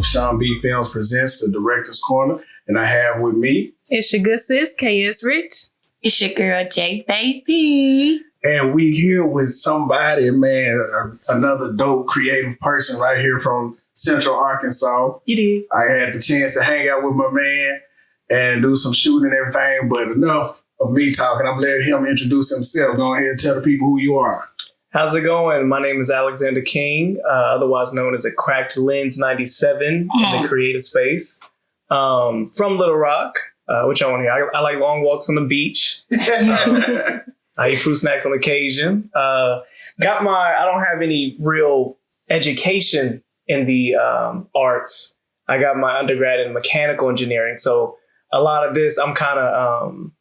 Sean B Films presents the Director's Corner, and I have with me. It's your good sis, KS Rich. It's your girl, J Baby. And we here with somebody, man, another dope creative person right here from Central Arkansas. You did. I had the chance to hang out with my man and do some shooting and everything, but enough of me talking. I'm letting him introduce himself. Go ahead and tell the people who you are. How's it going? My name is Alexander King, otherwise known as a Cracked Lens 97 in the creative space. From Little Rock, which I want to hear. I like long walks on the beach. I eat fruit snacks on occasion. I don't have any real education in the arts. I got my undergrad in mechanical engineering. So a lot of this, I'm kind of,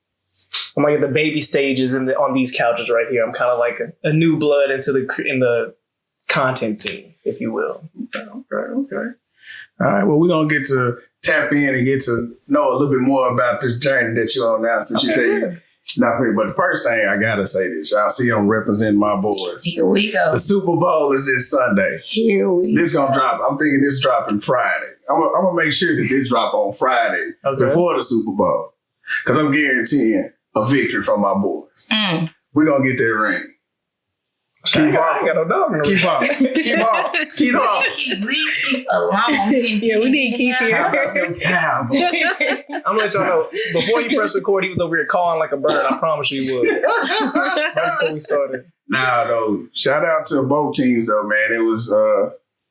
I'm like at the baby stages on these couches right here. I'm kind of like a new blood in the content scene, if you will. Okay. All right. Well, we're going to get to tap in and get to know a little bit more about this journey that you're on now, since you say you're not free. But the first thing I got to say this, y'all see I'm representing my boys. Here we go. The Super Bowl is this Sunday. Here we This going to drop. I'm thinking this dropping Friday. I'm going to make sure that this drop on Friday before the Super Bowl, because I'm guaranteeing a victory from my boys. We're going to get that ring. I ain't got no dog in the Keep on. Keep on. Keep alone. Yeah, we need to keep here. I'm gonna let y'all know, before you press record, he was over here calling like a bird. I promise you he was. Right before we started. Nah, though. Shout out to both teams, though, man. It was,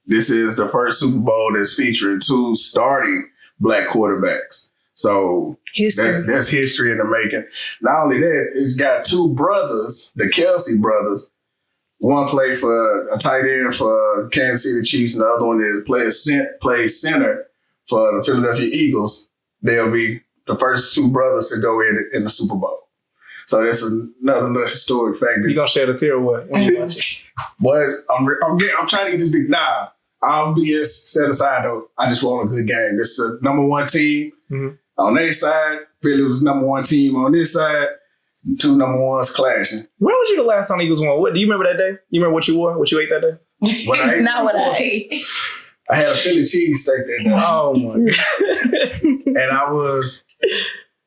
this is the first Super Bowl that's featuring two starting black quarterbacks. So that's history in the making. Not only that, it's got two brothers, the Kelsey brothers. One played for a tight end for Kansas City Chiefs, and the other one plays center for the Philadelphia Eagles. They'll be the first two brothers to go in the Super Bowl. So that's another little historic fact. You gonna shed a tear or what when you watch it? But I'm trying to get this big. Nah, I'll be set aside though. I just want a good game. This is the number one team on their side. Philly was number one team on this side. Two number ones clashing. When was you the last time the Eagles won? What do you remember that day? You remember what you wore? What you ate that day? Not what I ate. I had a Philly cheesesteak that day. Oh my God. And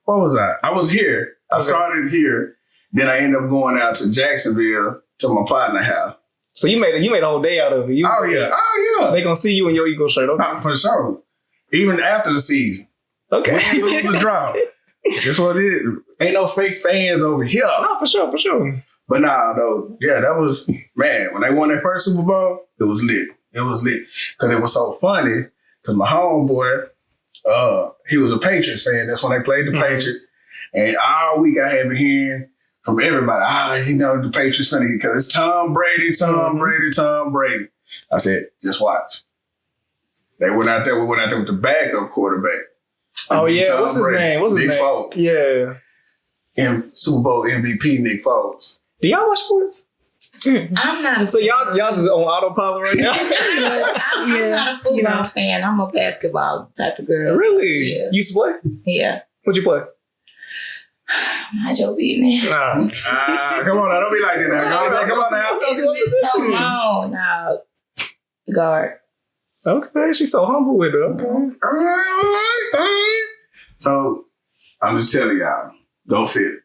what was I? I was here. I started here. Then I ended up going out to Jacksonville to my partner's house. So you made a whole day out of it. Oh yeah. They gonna see you in your Eagle shirt. Okay. For sure. Even after the season. Okay. Win, lose, or draw. That's what it is. Ain't no fake fans over here. No, for sure. But nah, though, yeah, that was, man, when they won their first Super Bowl, it was lit. Because it was so funny, because my homeboy, he was a Patriots fan. That's when they played the Patriots. And all week I had been hearing from everybody, the Patriots funny because it's Tom Brady. I said, just watch. We went out there with the backup quarterback. Oh yeah, what's his name? Nick Foles. Yeah. And Super Bowl MVP Nick Foles. Do y'all watch sports? I'm not. So y'all just on autopilot right now? I'm not a football fan. I'm a basketball type of girl. Really? Yeah. You used to play? Yeah. What'd you play? Mind your business. Come on now, don't be like that now. Come on now. It's been so long now. Guard. Okay, she's so humble with her. Okay. All right. So, I'm just telling y'all, go fit.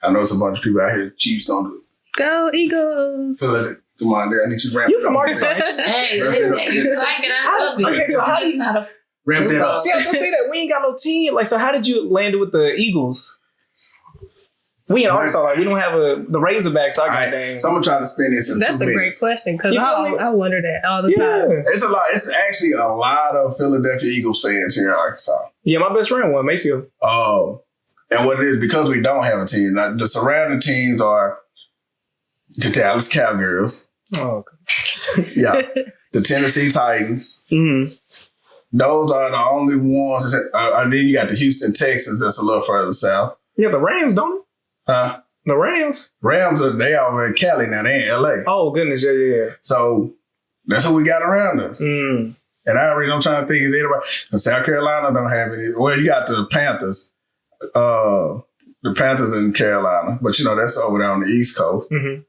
I know it's a bunch of people out here, Chiefs don't do it. Go Eagles. So, come on there, I need you to ramp You from Arkansas? Hey, you like it, I love it. Okay, so how do you not a ramp that up? See, I was gonna say that we ain't got no team. Like, so how did you land it with the Eagles? We in Arkansas, like, we don't have the Razorbacks. So So I'm gonna try to spin this in 2 minutes. That's a great question, because I wonder that all the time. It's a lot. It's actually a lot of Philadelphia Eagles fans here in Arkansas. Yeah, my best friend won, Maceo. And what it is, because we don't have a team, now, the surrounding teams are the Dallas Cowgirls. Oh, okay. Yeah. The Tennessee Titans. Mm-hmm. Those are the only ones. Then you got the Houston Texans that's a little further south. Yeah, the Rams, don't it? Huh? The Rams? Rams, they over in Cali now. They in L.A. Oh, goodness. Yeah. So that's what we got around us. Mm. And I'm trying to think, is anybody, South Carolina don't have any. Well, you got the Panthers. The Panthers in Carolina. But, that's over there on the East Coast. Mm-hmm.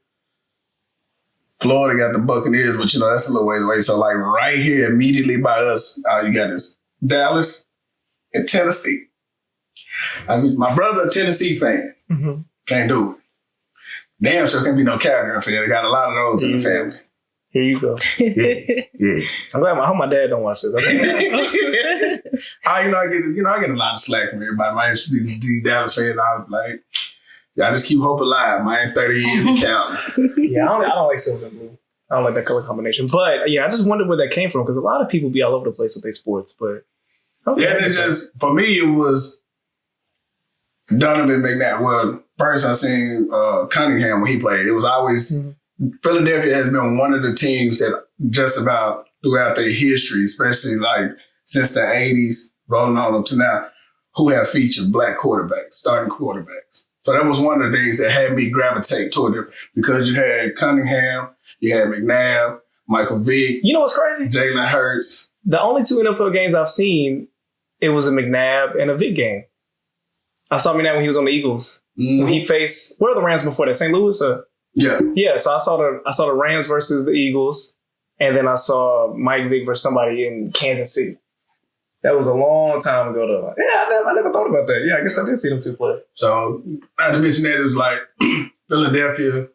Florida got the Buccaneers, but that's a little ways away. So like right here, immediately by us, you got this Dallas and Tennessee. I mean, my brother, a Tennessee fan, can't do it. Damn sure can't be no Cowgirl fan. They got a lot of those in the family. Here you go. Yeah. I'm glad. I hope my dad don't watch this. Okay. I get a lot of slack from everybody. My the Dallas fans, I was like, y'all just keep hope alive. Man, 30 years and counting. Yeah, I don't like silver and blue. I don't like that color combination. But yeah, I just wondered where that came from because a lot of people be all over the place with their sports. But it's just for me, it was Donovan McNabb. Well, first I seen Cunningham when he played. It was always. Philadelphia has been one of the teams that just about throughout their history, especially like since the 80s, rolling on up to now, who have featured black quarterbacks, starting quarterbacks. So that was one of the things that had me gravitate toward them because you had Cunningham, you had McNabb, Michael Vick. You know what's crazy? Jalen Hurts. The only 2 NFL games I've seen, it was a McNabb and a Vick game. I saw McNabb when he was on the Eagles. When he faced, where are the Rams before that? St. Louis? Yeah. So I saw the Rams versus the Eagles, and then I saw Mike Vick versus somebody in Kansas City. That was a long time ago, though. Yeah, I never thought about that. Yeah, I guess I did see them 2 play. So not to mention that it was like Philadelphia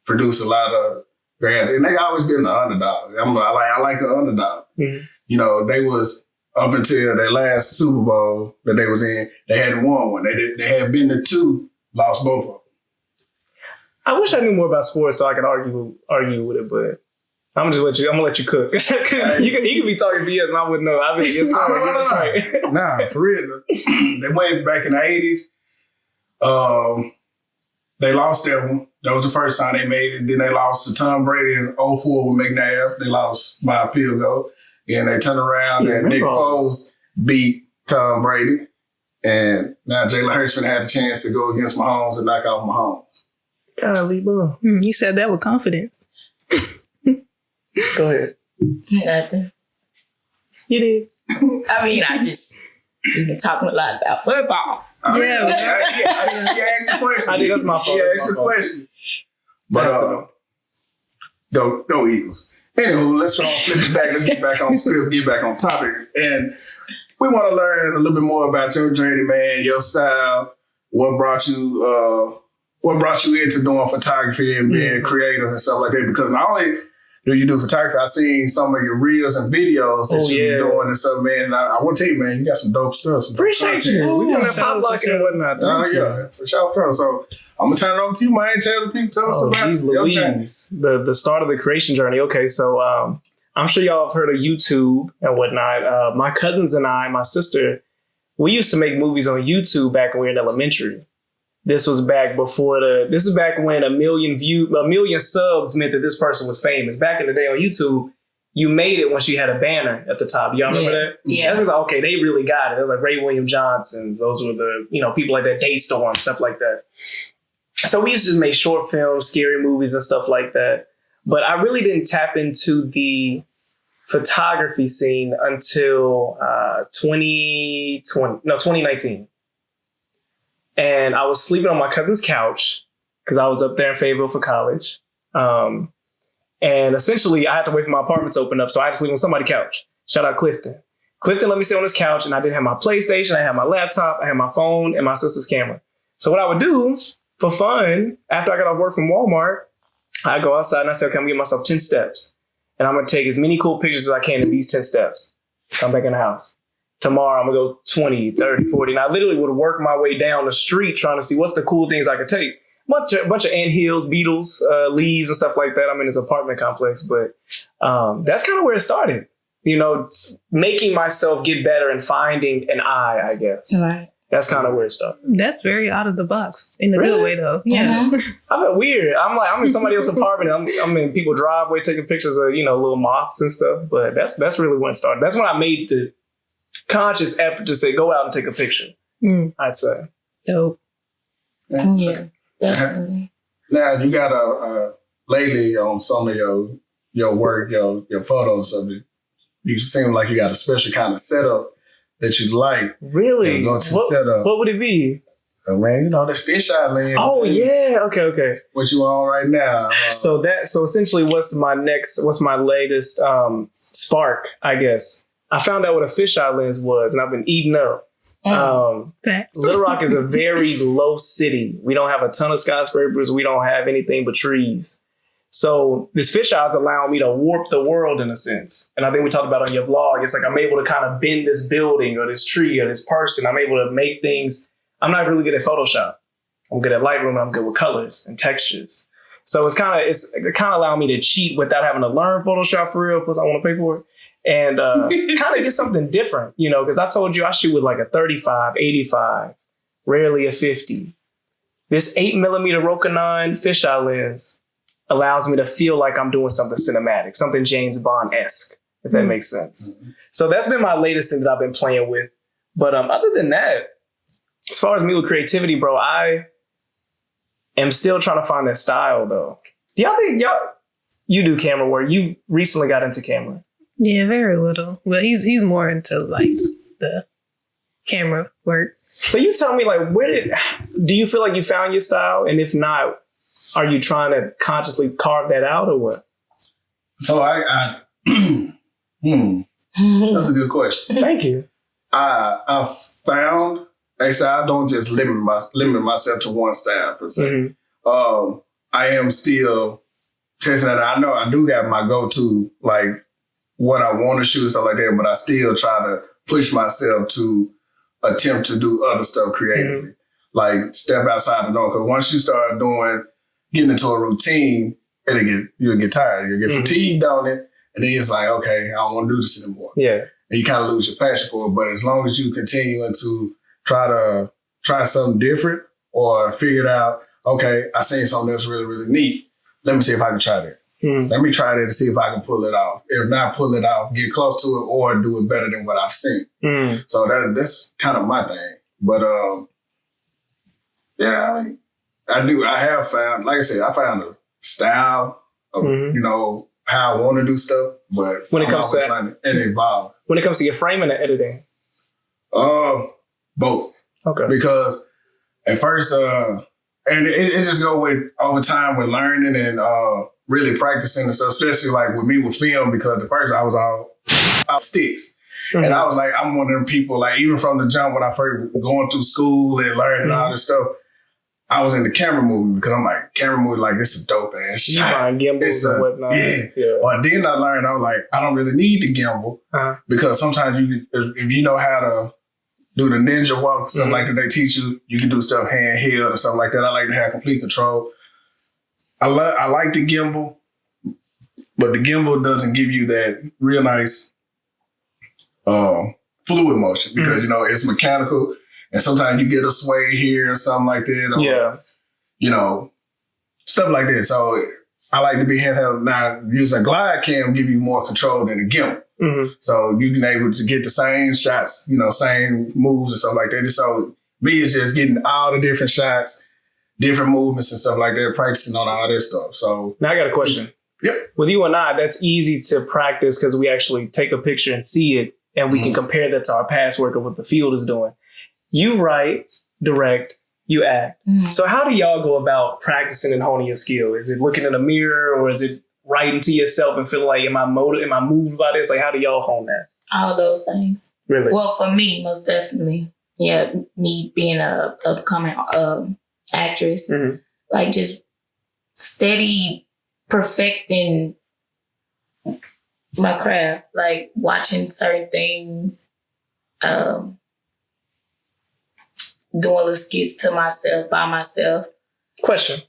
produced a lot of great, and they always been the underdog. I like an underdog. Mm-hmm. They was up until their last Super Bowl that they was in. They hadn't won one. They had been to 2, lost both of them. I wish I knew more about sports so I could argue with it, but I'm gonna let you cook. He could be talking BS and I wouldn't know. I'd be like, yes, sir. No. Nah, for real. They went back in the 80s. They lost that one. That was the first time they made it. Then they lost to Tom Brady in 2004 with McNabb. They lost by a field goal. And they turned around and Nick Foles beat Tom Brady. And now Jalen Hurts had a chance to go against Mahomes and knock out Mahomes. Golly, bro. You said that with confidence. Go ahead. Nothing. You did. I mean, we've been talking a lot about football. Yeah. Ask a question. I think that's my fault. Yeah, ask a question. But go Eagles. Anywho, let's flip it back. Let's get back on script, get back on topic. And we want to learn a little bit more about your journey, man, your style, what brought you into doing photography and being creative and stuff like that. Because not only do you do photography, I've seen some of your reels and videos that you're doing and stuff, man. And I want to tell you, man, you got some dope stuff. Appreciate you. We done that pop locking and whatnot. Yeah, for sure. So I'm going to turn it over to you, man. Tell the people, tell us about your journey. The start of the creation journey. Okay, so I'm sure y'all have heard of YouTube and whatnot. My cousins and I, my sister, we used to make movies on YouTube back when we were in elementary. This was back this is back when a million subs meant that this person was famous. Back in the day on YouTube, you made it once you had a banner at the top. Y'all remember that? Yeah. That was like, okay, they really got it. It was like Ray William Johnson's. Those were the, people like that, Daystorm, stuff like that. So we used to just make short films, scary movies and stuff like that. But I really didn't tap into the photography scene until 2019. And I was sleeping on my cousin's couch because I was up there in Fayetteville for college. And essentially, I had to wait for my apartment to open up, so I had to sleep on somebody's couch. Shout out Clifton. Clifton let me sit on his couch, and I didn't have my PlayStation, I had my laptop, I had my phone, and my sister's camera. So what I would do for fun, after I got off work from Walmart, I'd go outside and I said, okay, I'm going to give myself 10 steps. And I'm going to take as many cool pictures as I can in these 10 steps. Come back in the house. Tomorrow, I'm going to go 20, 30, 40. And I literally would work my way down the street trying to see what's the cool things I could take. Bunch of anthills, beetles, leaves, and stuff like that. I'm in this apartment complex. But that's kind of where it started. Making myself get better and finding an eye, I guess. Right. That's kind of where it started. That's very out of the box in a good way, though. Yeah. I felt weird. I'm in somebody else's apartment. I'm in people's driveway taking pictures of, little moths and stuff. But that's really when it started. That's when I made the conscious effort to say, go out and take a picture. I'd say. Dope. Yeah, definitely. Now, you got a lately on some of your work, your photos of it, you seem like you got a special kind of setup that you like. Really? Go to setup. What would it be? Man, you know, the fisheye lens. Oh yeah, okay. What you on right now? So essentially, what's my latest spark? I guess I found out what a fisheye lens was, and I've been eating up. Little Rock is a very low city. We don't have a ton of skyscrapers. We don't have anything but trees. So this fisheye is allowing me to warp the world in a sense. And I think we talked about on your vlog. It's like I'm able to kind of bend this building or this tree or this person. I'm able to make things. I'm not really good at Photoshop. I'm good at Lightroom. I'm good with colors and textures. So it kind of allowed me to cheat without having to learn Photoshop for real. Plus I want to pay for it. And kind of get something different, you know, because I told you I shoot with like a 35, 85, rarely a 50. This 8mm Rokinon fisheye lens allows me to feel like I'm doing something cinematic, something James Bond-esque, if that makes sense. Mm-hmm. So that's been my latest thing that I've been playing with. But other than that, as far as me with creativity, bro, I am still trying to find that style, though. Do y'all think you do camera work? You recently got into camera. Yeah, very little. But he's more into like the camera work. So you tell me, like, do you feel like you found your style? And if not, are you trying to consciously carve that out or what? So that's a good question. Thank you. I found, actually, I don't just limit myself to one style per se. Mm-hmm. I am still testing that. I know I do got my go-to, like what I want to shoot and stuff like that, but I still try to push myself to attempt to do other stuff creatively. Mm-hmm. Like step outside the norm. Because once you start getting into a routine, you'll get tired. You'll get fatigued on it. And then it's like, okay, I don't want to do this anymore. Yeah. And you kind of lose your passion for it. But as long as you continue to try something different or figure it out, okay, I seen something that's really, really neat. Let me see if I can try that. Let me try that to see if I can pull it off. If not, pull it off, get close to it, or do it better than what I've seen. So that's kind of my thing. But yeah, I have found, like I said, I found a style of, you know, how I want to do stuff. But when it comes to and evolve. When it comes to your framing and editing, both. Okay. Because at first, and it just go with over time with learning and really practicing and stuff, especially like with me with film, because at first I was all out sticks. Mm-hmm. And I was like, I'm one of them people, like even from the jump when I first going through school and learning all this stuff, I was in the camera movie because I'm like, camera movie, like this is dope ass shit. Gimbals and whatnot. Yeah. Or then I learned, I was like, I don't really need the gimbal because sometimes if you know how to do the ninja walk, something like that they teach you, you can do stuff handheld or something like that. I like to have complete control. I like the gimbal, but the gimbal doesn't give you that real nice fluid motion because, you know, it's mechanical and sometimes you get a sway here or something like that. Or, you know, stuff like that. So I like to be handheld. Now, using a glide cam give you more control than a gimbal. Mm-hmm. So you can able to get the same shots, you know, same moves and stuff like that. So me, it's just getting all the different shots, different movements and stuff like that, practicing on all this stuff. So now I got a question. Yep. With you and I, that's easy to practice because we actually take a picture and see it and we can compare that to our past work of what the field is doing. You write, direct, you act. So how do y'all go about practicing and honing your skill? Is it looking in a mirror or is it writing to yourself and feeling like, am I moved by this? Like, how do y'all hone that? All those things. Really? Well, for me, most definitely. Yeah, me being a upcoming actress, like just steady perfecting my craft, like watching certain things, doing little skits to myself, by myself. Question.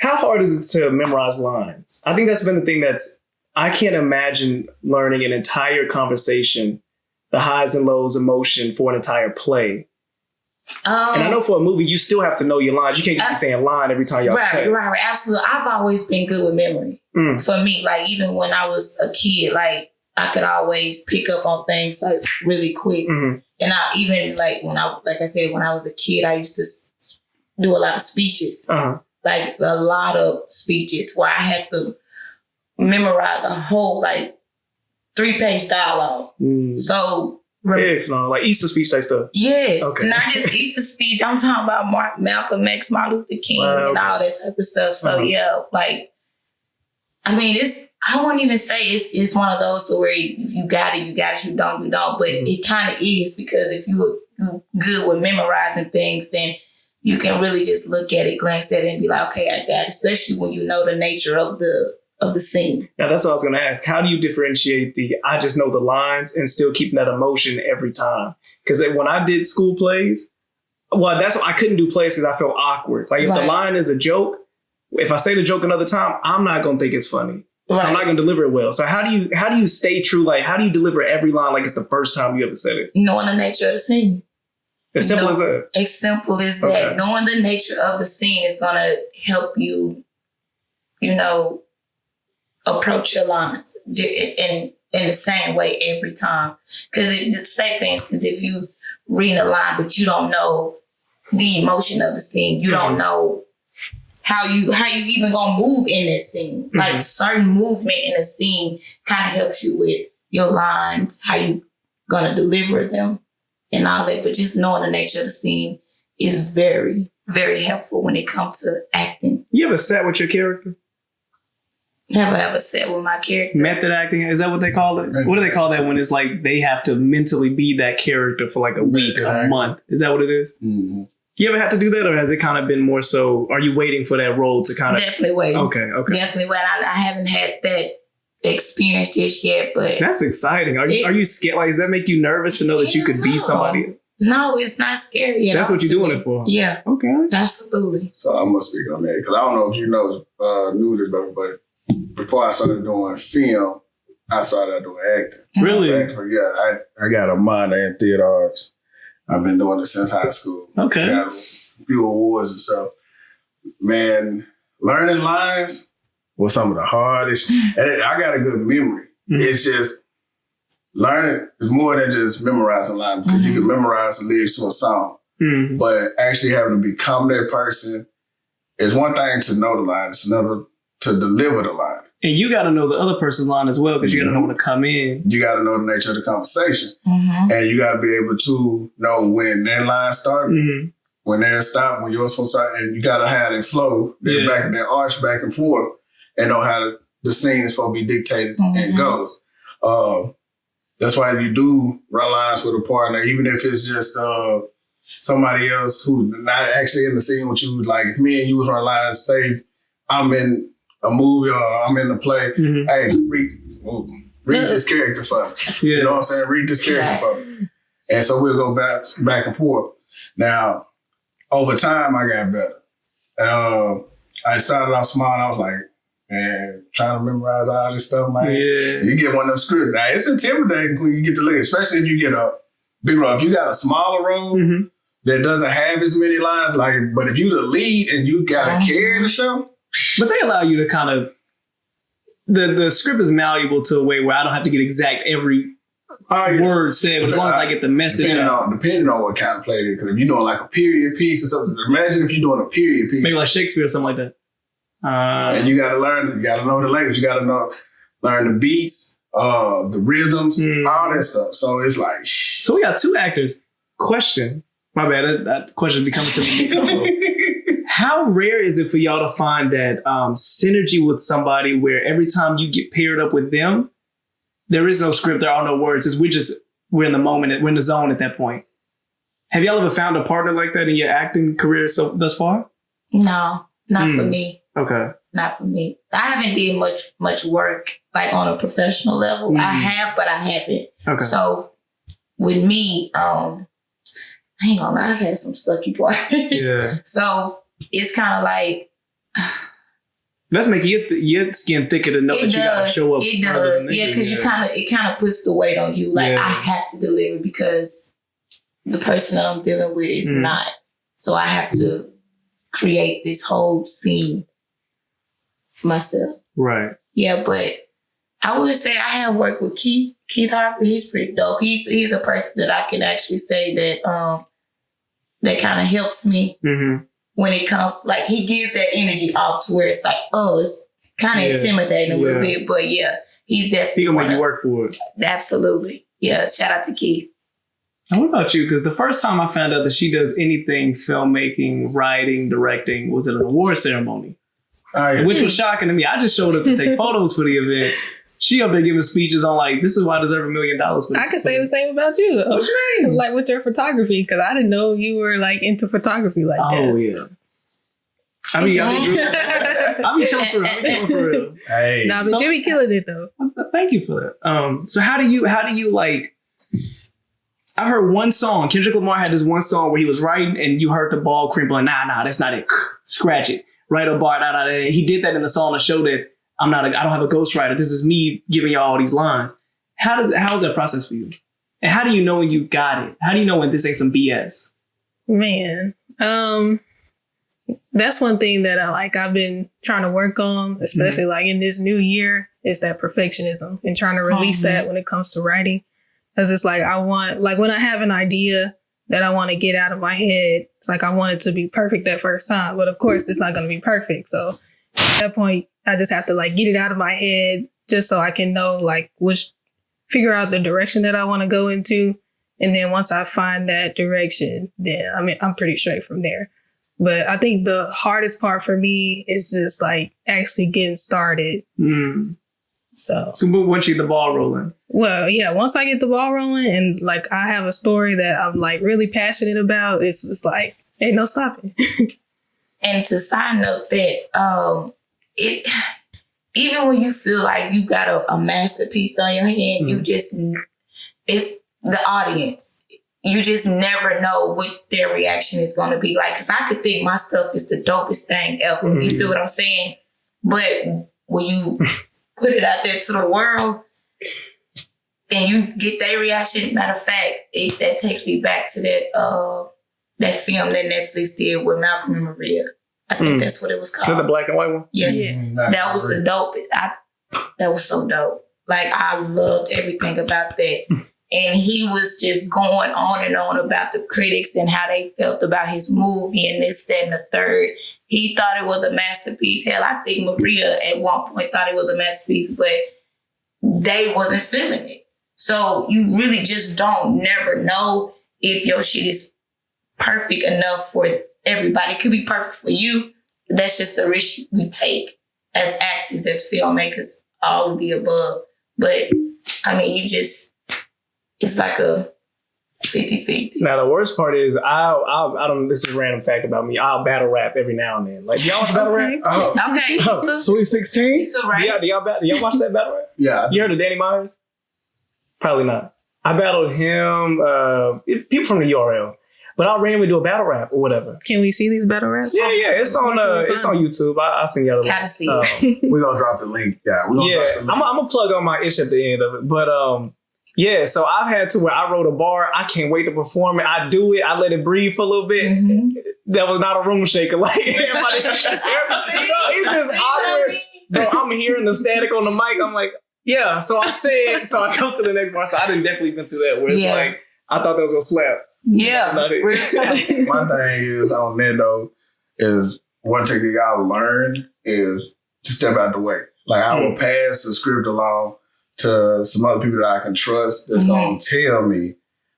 How hard is it to memorize lines? I think that's been the thing I can't imagine learning an entire conversation, the highs and lows emotion for an entire play. And I know for a movie, you still have to know your lines. You can't just be saying line every time y'all play. Right. Absolutely. I've always been good with memory. For me, like even when I was a kid, like I could always pick up on things like really quick. And I even like when I was a kid, I used to do a lot of speeches, like a lot of speeches where I had to memorize a whole like 3-page dialogue. So Excellent. Like Easter speech type stuff. Yes. Okay. Not just Easter speech. I'm talking about Malcolm X, Martin Luther King, and all that type of stuff. So yeah, like, I mean, I wouldn't even say it's one of those where if you got it, you got it, you don't. But it kind of is, because if you're good with memorizing things, then you can really just look at it, glance at it, and be like, okay, I got it. Especially when you know the nature of the scene. Now, that's what I was going to ask. How do you differentiate I just know the lines and still keeping that emotion every time? Because when I did school plays, I couldn't do plays because I felt awkward. Like if the line is a joke, if I say the joke another time, I'm not going to think it's funny. So I'm not going to deliver it well. So how do you stay true? Like, how do you deliver every line like it's the first time you ever said it? Knowing the nature of the scene. As simple as that? As simple as that. Knowing the nature of the scene is going to help you, approach your lines in the same way every time. Because say, for instance, if you read a line but you don't know the emotion of the scene, you don't know how you even gonna move in that scene. Like certain movement in a scene kind of helps you with your lines, how you gonna deliver them and all that. But just knowing the nature of the scene is very, very helpful when it comes to acting. You ever sat with your character? Never ever sat with my character. Method acting, is that what they call it? What do they call that when it's like they have to mentally be that character for like a week, a month? Is that what it is? Mm-hmm. You ever had to do that, or has it kind of been more so, are you waiting for that role to kind of... Definitely waiting. Okay. Definitely waiting. I haven't had that experience just yet, but... That's exciting. Are you scared? Like, does that make you nervous to know that you could be somebody? No, it's not scary. That's what you're doing it for? Yeah. Okay. Absolutely. So I must speak on that, because I don't know if you knew this, but before I started doing film, I started doing acting. Really? Yeah, I got a minor in theater arts. I've been doing it since high school. Okay. Got a few awards and stuff. Man, learning lines was some of the hardest. And I got a good memory. Mm-hmm. It's just learning is more than just memorizing lines, because you can memorize the lyrics to a song. Mm-hmm. But actually having to become that person is one thing to know the line. It's another to deliver the line. And you got to know the other person's line as well, because you got to know when to come in. You got to know the nature of the conversation. Mm-hmm. And you got to be able to know when that line started, when they're stopped, when you're supposed to start. And you got to have it flow, back and that arch back and forth, and know how the scene is supposed to be dictated and goes. That's why you do run lines with a partner, even if it's just somebody else who's not actually in the scene with you. Like if me and you was running lines, say I'm in a movie or I'm in a play, hey, read this character for me. Yeah. You know what I'm saying? Read this character for me. And so we'll go back and forth. Now, over time, I got better. I started off small and I was like, man, trying to memorize all this stuff, man. Yeah. You get one of them scripts. Now, it's intimidating when you get to lead, especially if you get a big role. If you got a smaller role that doesn't have as many lines, but if you the lead and you got to carry the show, but they allow you to kind of, the script is malleable to a way where I don't have to get exact every word said, but as long as I get the message depending on what kind of play it is. Because if you're doing like a period piece or something, imagine if you're doing a period piece. Maybe like Shakespeare or something like that. And you got to know the language. You got to learn the beats, the rhythms, all that stuff. So it's like... So we got two actors. Question. My bad. That question be coming to me. How rare is it for y'all to find that synergy with somebody where every time you get paired up with them, there is no script, there are no words. We're in the moment, we're in the zone at that point. Have y'all ever found a partner like that in your acting career thus far? No, not for me. Okay. Not for me. I haven't did much work like on a professional level. I have, but I haven't. Okay. So with me, I ain't gonna lie, I've had some sucky partners. Yeah. So it's kind of like... That's making your skin thicker to know that you gotta show up. It does, yeah, because it kind of puts the weight on you. Like I have to deliver because the person that I'm dealing with is not. So I have to create this whole scene for myself. Right. Yeah, but I would say I have worked with Keith Harper. He's pretty dope. He's a person that I can actually say that that kind of helps me. Mm-hmm. When it comes, like, he gives that energy off to where it's like, oh, it's kind of intimidating a little bit. But yeah, he's definitely... He gonna make you work for it. Absolutely. Yeah, shout out to Keith. And what about you? Because the first time I found out that she does anything filmmaking, writing, directing was at an award ceremony, which was shocking to me. I just showed up to take photos for the event. She up there giving speeches on like, this is why I deserve $1 million. I could say the same about you, though. What you mean? Like with your photography, because I didn't know you were like into photography like that. Oh yeah. I mean, chilling for real. Hey, nah, but you be killing it though. Thank you for that. So how do you like? I heard one song. Kendrick Lamar had this one song where he was writing, and you heard the ball crinkling. Nah, that's not it. Scratch it. Write a bar. He did that in the song to show that I don't have a ghostwriter. This is me giving y'all all these lines. How is that process for you? And how do you know when you got it? How do you know when this ain't some BS? Man, that's one thing that I've been trying to work on, especially like in this new year, is that perfectionism and trying to release that when it comes to writing. Because it's like when I have an idea that I want to get out of my head, it's like I want it to be perfect that first time. But of course, it's not going to be perfect. So at that point, I just have to like get it out of my head just so I can know like figure out the direction that I want to go into. And then once I find that direction, then I'm pretty straight from there. But I think the hardest part for me is just like actually getting started. So once you get the ball rolling. Well, yeah, once I get the ball rolling and like I have a story that I'm like really passionate about, it's just like ain't no stopping. And to side note that even when you feel like you got a masterpiece on your hand, it's the audience. You just never know what their reaction is going to be like. Because I could think my stuff is the dopest thing ever. You feel what I'm saying? But when you put it out there to the world and you get their reaction, matter of fact, that takes me back to that film that Netflix did with Malcolm and Maria. I think that's what it was called. The black and white one? Yes. That was the dope. That was so dope. Like, I loved everything about that. And he was just going on and on about the critics and how they felt about his movie and this, that, and the third. He thought it was a masterpiece. Hell, I think Maria at one point thought it was a masterpiece, but they wasn't feeling it. So you really just never know if your shit is perfect enough for everybody. It could be perfect for you. That's just the risk we take as actors, as filmmakers, all of the above. But I mean, it's like a 50-50. Now, the worst part is, I don't, this is a random fact about me. I'll battle rap every now and then. Like, y'all watch battle rap? Okay. Sweet 16? It's all right. Do y'all watch that battle rap? Yeah. You heard of Danny Myers? Probably not. I battled him, people from the URL. But I'll randomly do a battle rap or whatever. Can we see these battle raps? Yeah, it's on YouTube. I'll send y'all the link. Gotta see. We're going to drop the link. Yeah, I'm going to plug on my ish at the end of it. But, yeah, so I've had to where I wrote a bar. I can't wait to perform it. I do it. I let it breathe for a little bit. That was not a room shaker. Like, everybody. It's just awkward. Bro, I'm hearing the static on the mic. I'm like, yeah. So I come to the next bar. So I done definitely been through that where it's like, I thought that was going to slap. Yeah. My thing is on that though, is one technique I learned is to step out the way. Like I will pass the script along to some other people that I can trust that's gonna tell me,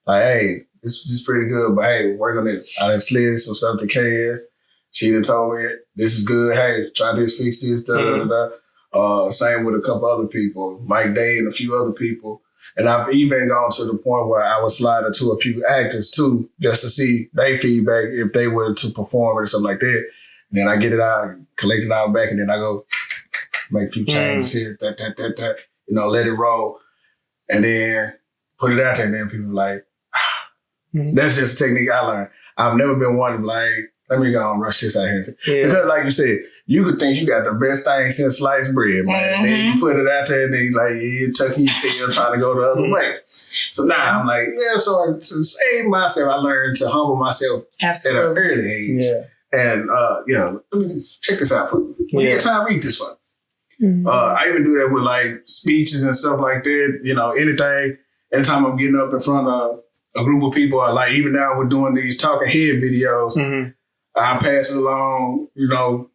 like, hey, this is pretty good, but hey, work on this. I done slid some stuff to KS. She done told me this is good. Hey, try this, fix this, same with a couple other people, Mike Day and a few other people. And I've even gone to the point where I would slide it to a few actors too, just to see their feedback if they were to perform or something like that. And then I get it out, collect it out back, and then I go make a few changes here, that. Let it roll, and then put it out there, and then people are like, that's just a technique I learned. I've never been one to like, let me go and rush this out here. Yeah. Because like you said, you could think you got the best thing since sliced bread, man. And then you put it out there, and then you're tucking your tail trying to go the other way. So now I'm like, so to save myself, I learned to humble myself at an early age. Yeah. And, let me check this out for you. When you get time, read this one. I even do that with like speeches and stuff like that. Anytime I'm getting up in front of a group of people, or like even now we're doing these talking head videos, I pass it along,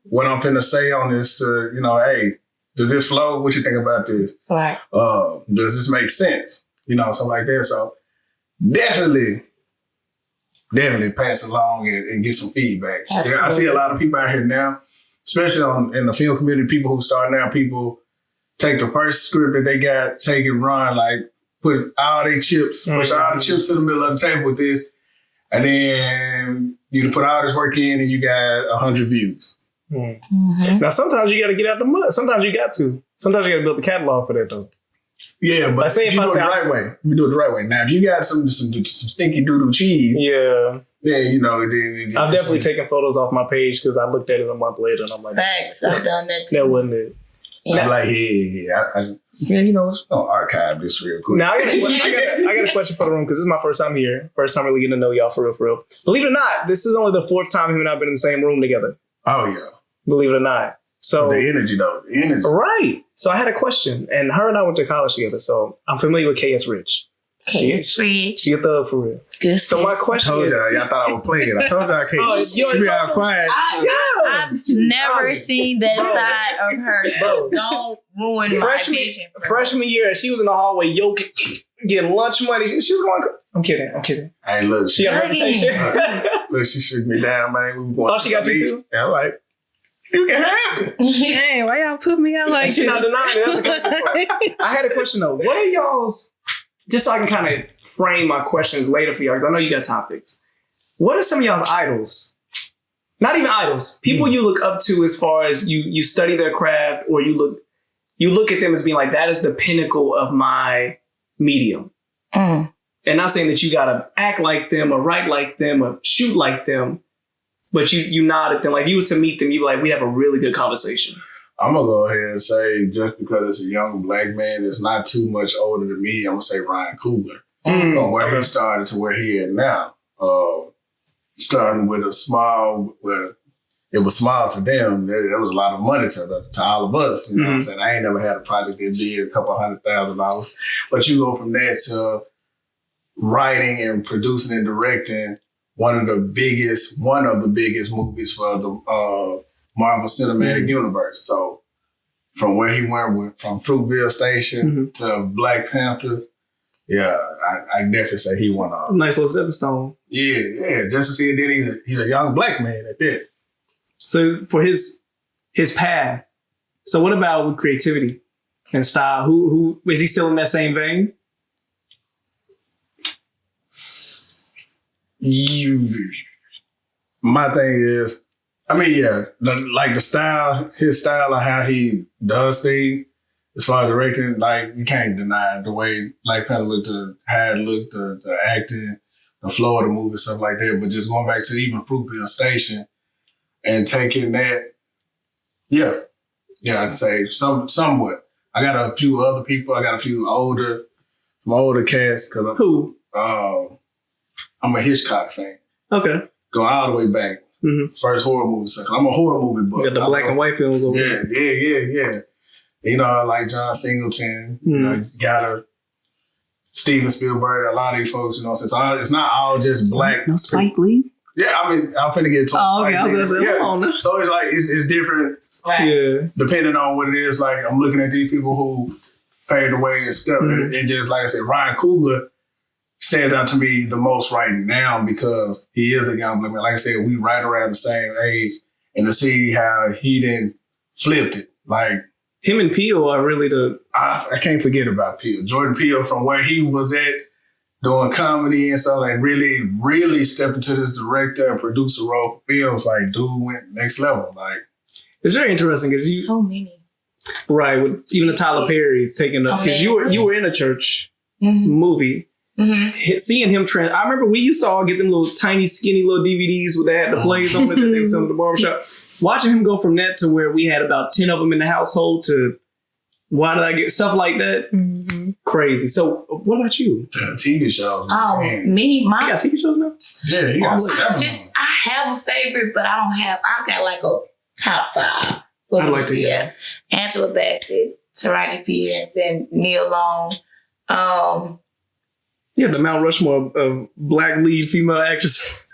what I'm finna say on this to, hey, does this flow? What you think about this? Right. Does this make sense? Something like that. So definitely pass along and get some feedback. Absolutely. I see a lot of people out here now, especially in the film community, people who start now, people take the first script that they got, take it, run, like put all their chips, push all the chips to the middle of the table with this, and then you put all this work in and you got 100 views. Mm-hmm. Now, sometimes you got to get out the mud. Sometimes you got to build the catalog for that, though. Yeah, but if you do it the right way. You do it the right way. Now, if you got some stinky doodle cheese, then you know. I've definitely taken photos off my page because I looked at it a month later and I'm like, thanks. I've done that too. That wasn't it. Yeah. I'm like, you know, let's archive this real quick. Now, I got a question for the room because this is my first time here. First time really getting to know y'all for real. Believe it or not, this is only the 4th time him and I have been in the same room together. Oh, yeah. Believe it or not. So the energy, though. The energy. Right. So I had a question, and her and I went to college together, so I'm familiar with KS Rich. KS Rich. She a thug for real. Good. So my question is... y'all thought I was playing. I told y'all I can't. She be all quiet. I've never seen that side of her, so don't ruin my vision. Freshman year, she was in the hallway, getting lunch money. She was going... I'm kidding. Hey, look. She got a reputation. Look, she shook me down, man. We were going she got you too? Yeah, I'm like... You can have it. Hey, why y'all put me out like She's this? not denying it. That's a good part. I had a question though. What are y'all's, just so I can kind of frame my questions later for y'all, because I know you got topics. What are some of y'all's idols? Not even idols. People you look up to as far as you study their craft, or you look at them as being like, that is the pinnacle of my medium. And not saying that you gotta act like them or write like them or shoot like them. But you nod at them. Like, if you were to meet them, you'd be like, we have a really good conversation. I'm going to go ahead and say, just because it's a young black man that's not too much older than me, I'm going to say Ryan Coogler. From where he started to where he is now. Starting with a small, well, it was small to them. There was a lot of money to all of us. You know what I'm saying? I ain't never had a project that big, a couple $100,000. But you go from that to writing and producing and directing one of the biggest movies for the Marvel Cinematic Universe. So from where he went from Fruitvale Station to Black Panther, yeah, I definitely say he won a nice little stepping stone. Yeah. Just to see it, then he's a young black man at that. So for his path. So what about with creativity and style? Who is he still in that same vein? My thing is, the style, his style of how he does things, as far as directing, like, you can't deny the way Black Panther looked, how it looked, the acting, the flow of the movie, stuff like that. But just going back to even Fruitvale Station and taking that, I'd say somewhat. I got a few other people. I got a few older cast. Who? I'm a Hitchcock fan. Okay. Go all the way back. First horror movie. So I'm a horror movie buff. You got the black and white films over there. Yeah. You know, I like John Singleton. You know, you got Steven Spielberg, a lot of these folks, you know, so it's not all just black. No Spike Lee? Yeah, I mean, I'm finna get to okay. I was gonna say, hold on now. So it's like, it's different. Right. Yeah. Depending on what it is. Like, I'm looking at these people who paved the way and stuff. And just, like I said, Ryan Coogler stands out to me the most right now because he is a young black man. Like I said, we right around the same age, and to see how he then flipped it. Like, him and Peele are really I can't forget about Peele. Jordan Peele, from where he was at doing comedy and stuff, like really stepped into this director and producer role for films. Like, dude went next level. Like, it's very interesting because so many. Right, with even the Tyler Perry's taking up, because you were in a church movie. Seeing him I remember we used to all get them little tiny skinny little DVDs with that had the plays on it that they was selling at the barbershop. Watching him go from that to where we had about 10 of them in the household to why did I get stuff like that? Crazy. So what about you? TV shows. Me, you got TV shows now? Yeah, you got seven. I have a favorite, but I got like a top 5. I'd like to hear. Angela Bassett, Taraji P. Henson, Neil Long. Yeah, the Mount Rushmore of black lead female actresses.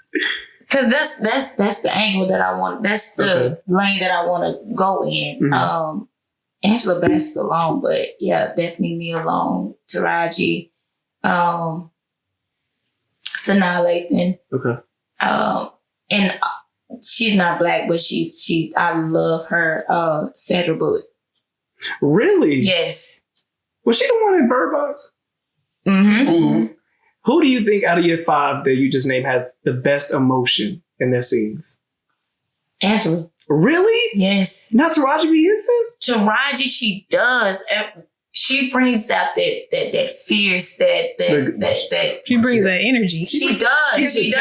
Because that's the angle that I want. That's the lane that I want to go in. Angela Bassett alone, but yeah, definitely Neil Long, Taraji. Sanaa Lathan. Okay. And she's not black, but I love her. Sandra Bullock. Really? Yes. Was she the one in Bird Box? Mm-hmm. Mm-hmm. Who do you think out of your 5 that you just named has the best emotion in their scenes? Angela. Really? Yes. Not Taraji P. Henson? Taraji, she does. She brings out that fierce, that she brings that energy. She does. She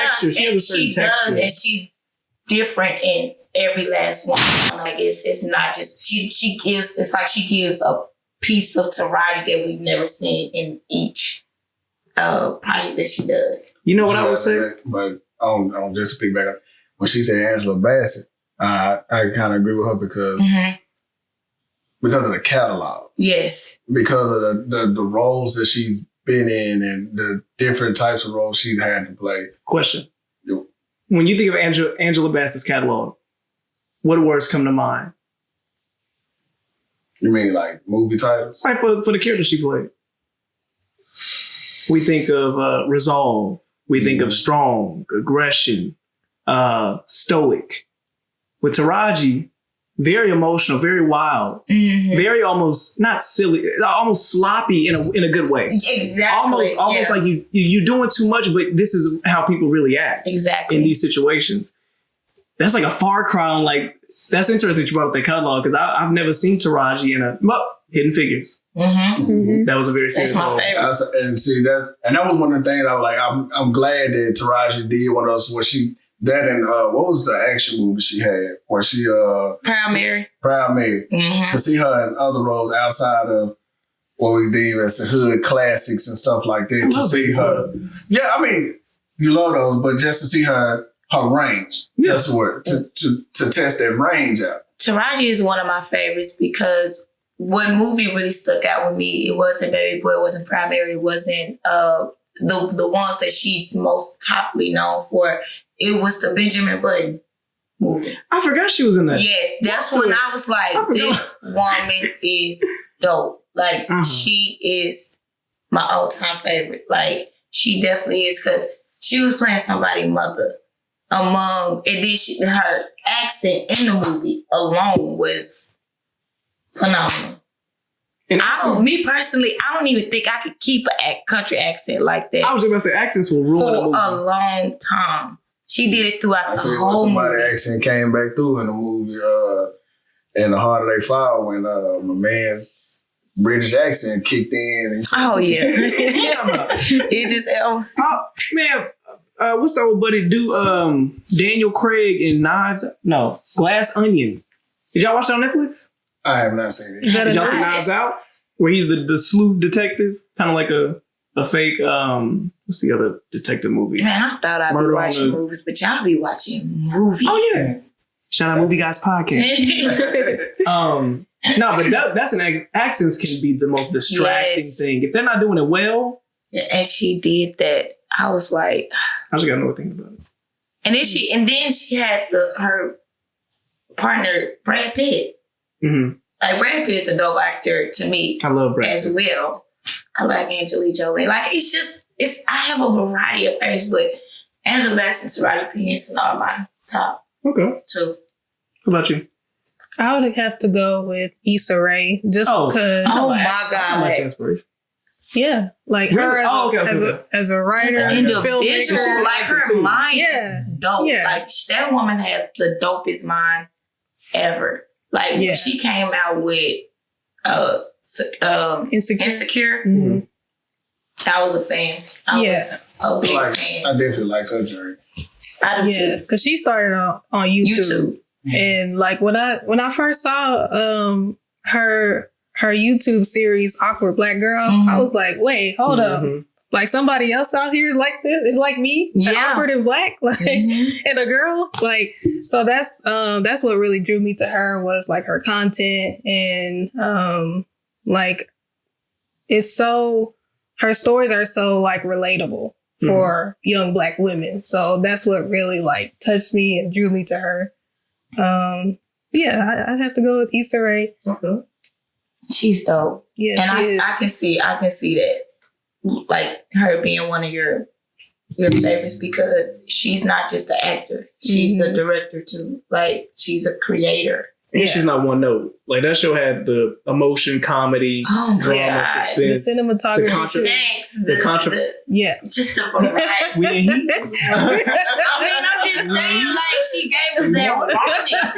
does. And she's different in every last one. Like it's not just she gives. It's like she gives a piece of Taraji that we've never seen in each project that she does. You know what I would say? But on just to pick back up, when she said Angela Bassett, I kind of agree with her because of the catalog. Yes. Because of the roles that she's been in and the different types of roles she's had to play. Question. Yep. When you think of Angela Bassett's catalog, what words come to mind? You mean like movie titles? Right, for the character she played. We think of resolve. We think of strong, aggression, stoic. With Taraji, very emotional, very wild, very almost not silly, almost sloppy in a good way. Exactly. Almost like you're doing too much, but this is how people really act. Exactly. In these situations. That's like a far cry on like, that's interesting that you brought up that catalog because I've never seen Taraji in Hidden Figures. That was a very serious role. That's my favorite. And that was one of the things I was like, I'm glad that Taraji did one of those where she. That and what was the action movie she had where she Proud Mary. To see her in other roles outside of what we deem as the hood classics and stuff like that. To see her, I mean, you love those, but just to see her range, that's the word to test that range out. Taraji is one of my favorites because what movie really stuck out with me, it wasn't Baby Boy, it wasn't Proud Mary, it wasn't the ones that she's most toply known for. It was the Benjamin Button movie. I forgot she was in that. Yes, that's when I was like, this woman is dope. Like, she is my all-time favorite. Like, she definitely is because she was playing somebody's mother. And then her accent in the movie alone was phenomenal. And me personally, I don't even think I could keep a country accent like that. I was just about to say accents will ruin for a long time. She did it throughout the whole movie. Somebody's accent came back through in the movie in The Harder They Fall when my man British accent kicked in. It just what's the old buddy do? Daniel Craig in Glass Onion. Did y'all watch that on Netflix? I have not seen it. Did y'all see Knives Out? Where he's the sleuth detective, kind of like a fake. What's the other detective movie? Man, I thought I'd be watching movies, but y'all be watching movies. Oh yeah, shout out Movie Guys Podcast. No, but that's accents can be the most distracting thing if they're not doing it well. And she did that. I was like, I just gotta know what thing about it. And then she had her partner Brad Pitt. Like Brad Pitt is a dope actor to me. I love Brad as well. I like Angelina Jolie. Like I have a variety of favorites, but Angela Bassett and Taraji P. Henson are my top. Okay. 2. How about you? I would have to go with Issa Rae just because. Oh my God! That's my inspiration. Yeah, like her as a writer, as an individual, filmmaker, like her mind is dope. Yeah. Like that woman has the dopest mind ever. Like when she came out with Insecure. I was a fan. I was a big fan. I definitely liked her journey. I do too. Because she started on YouTube. And like when I first saw her YouTube series Awkward Black Girl, I was like, wait, hold up. Like somebody else out here is like this. It's like me, awkward and black, like and a girl. Like, so that's what really drew me to her was like her content and like her stories are so like relatable for young Black women. So that's what really like touched me and drew me to her. I'd have to go with Issa Rae. Okay. She's dope. Yeah, and I can see that. Like her being one of your your favorites because she's not just an actor. She's a director too. Like, she's a creator. And she's not one note. Like, that show had the emotion, comedy, drama, suspense, the cinematography, sex, just the variety. We in heat. I'm just saying, like, she gave us that rawness.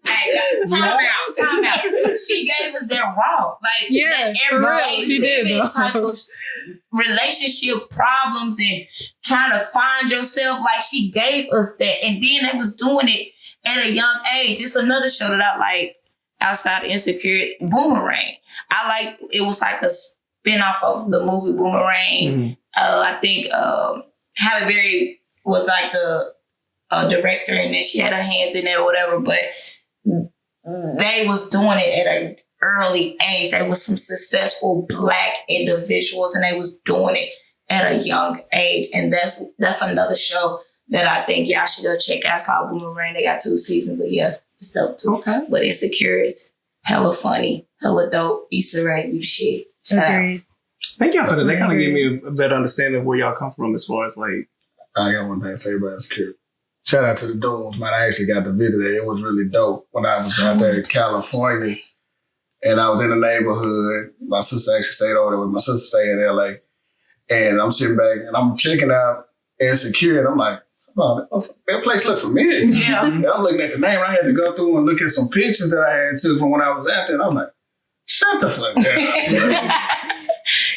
Hey, time out. She gave us that raw. Like, that everyday type of relationship problems and trying to find yourself. Like, she gave us that. And then they was doing it at a young age. It's another show that I like outside of Insecure, Boomerang. It was like a spinoff of the movie Boomerang. I think Halle Berry was like the director, and then she had her hands in it or whatever, but they was doing it at an early age. They was some successful Black individuals, and they was doing it at a young age. And that's another show that I think y'all should go check out. It's called Boomerang. They got 2 seasons, but yeah, it's dope too. Okay. But Insecure is hella funny, hella dope, Easter egg shit. Agreed. Thank y'all for that. They kind of gave me a better understanding of where y'all come from as far as like. I got one thing to say about Insecure. Shout out to the Dooms, man. I actually got to visit it. It was really dope when I was out there in California. And I was in the neighborhood. My sister actually stayed over there with my sister staying in LA. And I'm sitting back and I'm checking out Insecure, and I'm like, oh, that place looked familiar. Yeah. And I'm looking at the name. I had to go through and look at some pictures that I had too from when I was out there. And I'm like, shut the fuck down.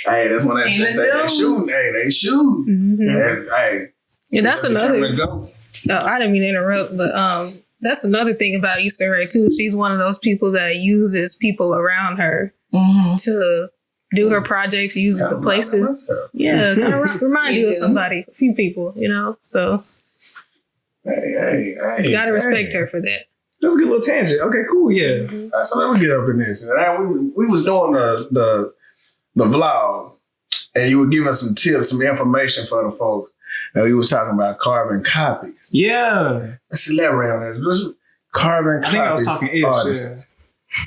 Hey, that's when they shooting. Hey, they shooting. And, hey, yeah, that's another. I didn't mean to interrupt, but that's another thing about Issa Rae too. She's one of those people that uses people around her to do her projects, uses the places. Yeah, kind of remind you of somebody, a few people, you know. So, hey, gotta respect her for that. That's a good little tangent. Okay, cool. Yeah. So let me get up in this. And we was doing the vlog, and you were giving some tips, some information for the folks. And we was talking about carbon copies. Yeah. Let's elaborate on that. Carbon copies. I think I was talking ish.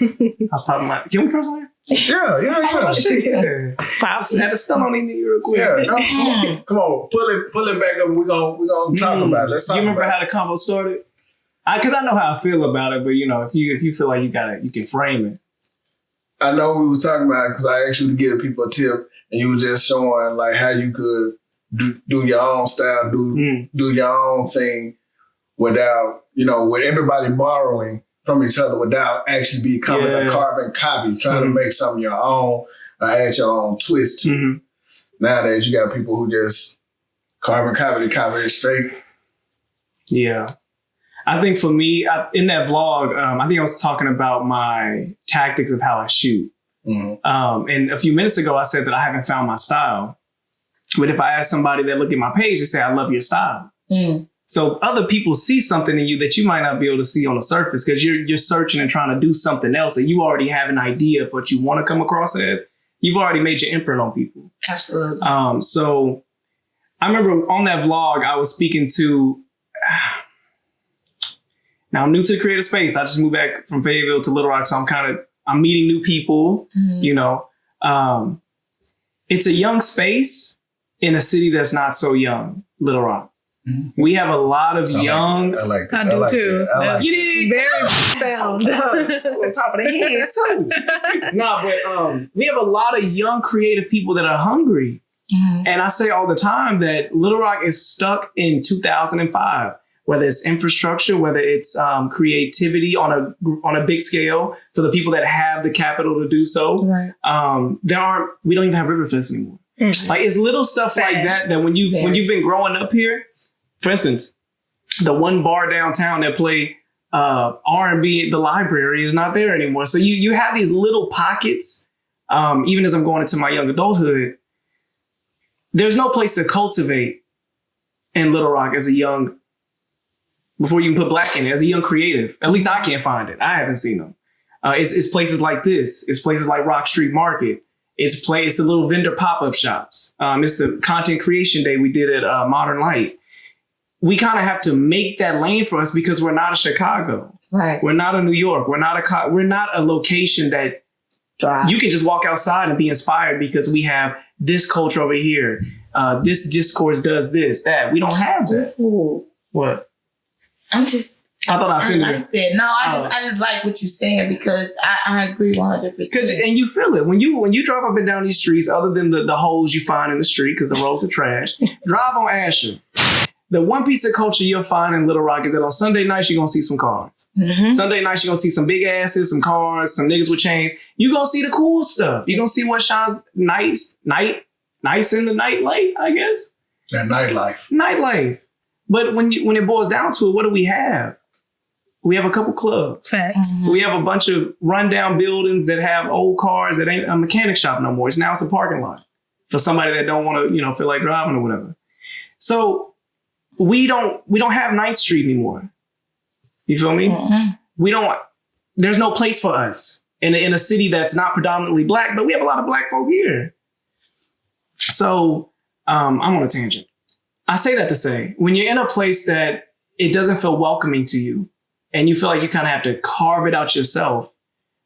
Yeah. I was probably like, can we curse on here? Yeah. Oh, shit, yeah. I had to stun on it real quick. Yeah, come on, pull it back up. We're gonna talk about it. Let's talk. You remember how the convo started? Because I know how I feel about it, but you know, if you feel like you can frame it. I know we was talking about it because I asked you to give people a tip, and you were just showing like how you could do your own style, do your own thing without, with everybody borrowing from each other without actually becoming a carbon copy, trying to make something your own, add your own twist to it. Nowadays, you got people who just carbon copy it straight. Yeah. I think for me, in that vlog, I think I was talking about my tactics of how I shoot. And a few minutes ago, I said that I haven't found my style. But if I ask somebody that look at my page, they say, I love your style. So other people see something in you that you might not be able to see on the surface because you're searching and trying to do something else and you already have an idea of what you want to come across as. You've already made your imprint on people. Absolutely. So I remember on that vlog, I was speaking to, now I'm new to the creative space. I just moved back from Fayetteville to Little Rock. So I'm meeting new people, it's a young space in a city that's not so young, Little Rock. We have a lot of young. I like that. I do too. That's very profound. On top of the head too. But we have a lot of young creative people that are hungry. And I say all the time that Little Rock is stuck in 2005. Whether it's infrastructure, whether it's creativity on a big scale for the people that have the capital to do so. Right. We don't even have Riverfest anymore. Like it's little stuff like that when you've been growing up here. For instance, the one bar downtown that play R&B at the library is not there anymore. So you have these little pockets. Even as I'm going into my young adulthood, there's no place to cultivate in Little Rock as a young. Before you can put black in it, as a young creative. At least I can't find it. I haven't seen them. It's places like this. It's places like Rock Street Market. It's the little vendor pop-up shops. It's the content creation day we did at Modern Light. We kind of have to make that lane for us because we're not a Chicago. Right. We're not a New York. We're not a location that you can just walk outside and be inspired because we have this culture over here. This discourse does this, that. We don't have that. Ooh. What? I thought I offended like that. No, I just like what you're saying because I agree 100%. And you feel it when you drive up and down these streets. Other than the holes you find in the street because the roads are trash, drive on Asher. The one piece of culture you'll find in Little Rock is that on Sunday nights you're gonna see some cars. Mm-hmm. Sunday nights you're gonna see some big asses, some cars, some niggas with chains. You're gonna see the cool stuff. You're gonna see what shines nice in the night light, I guess. That nightlife. Nightlife. But when it boils down to it, what do we have? We have a couple clubs. Facts. Mm-hmm. We have a bunch of rundown buildings that have old cars that ain't a mechanic shop no more. It's a parking lot for somebody that don't want to, feel like driving or whatever. So we don't have 9th Street anymore. You feel me? Mm-hmm. There's no place for us in a city that's not predominantly black, but we have a lot of black folk here. So I'm on a tangent. I say that to say, when you're in a place that it doesn't feel welcoming to you, and you feel like you kind of have to carve it out yourself,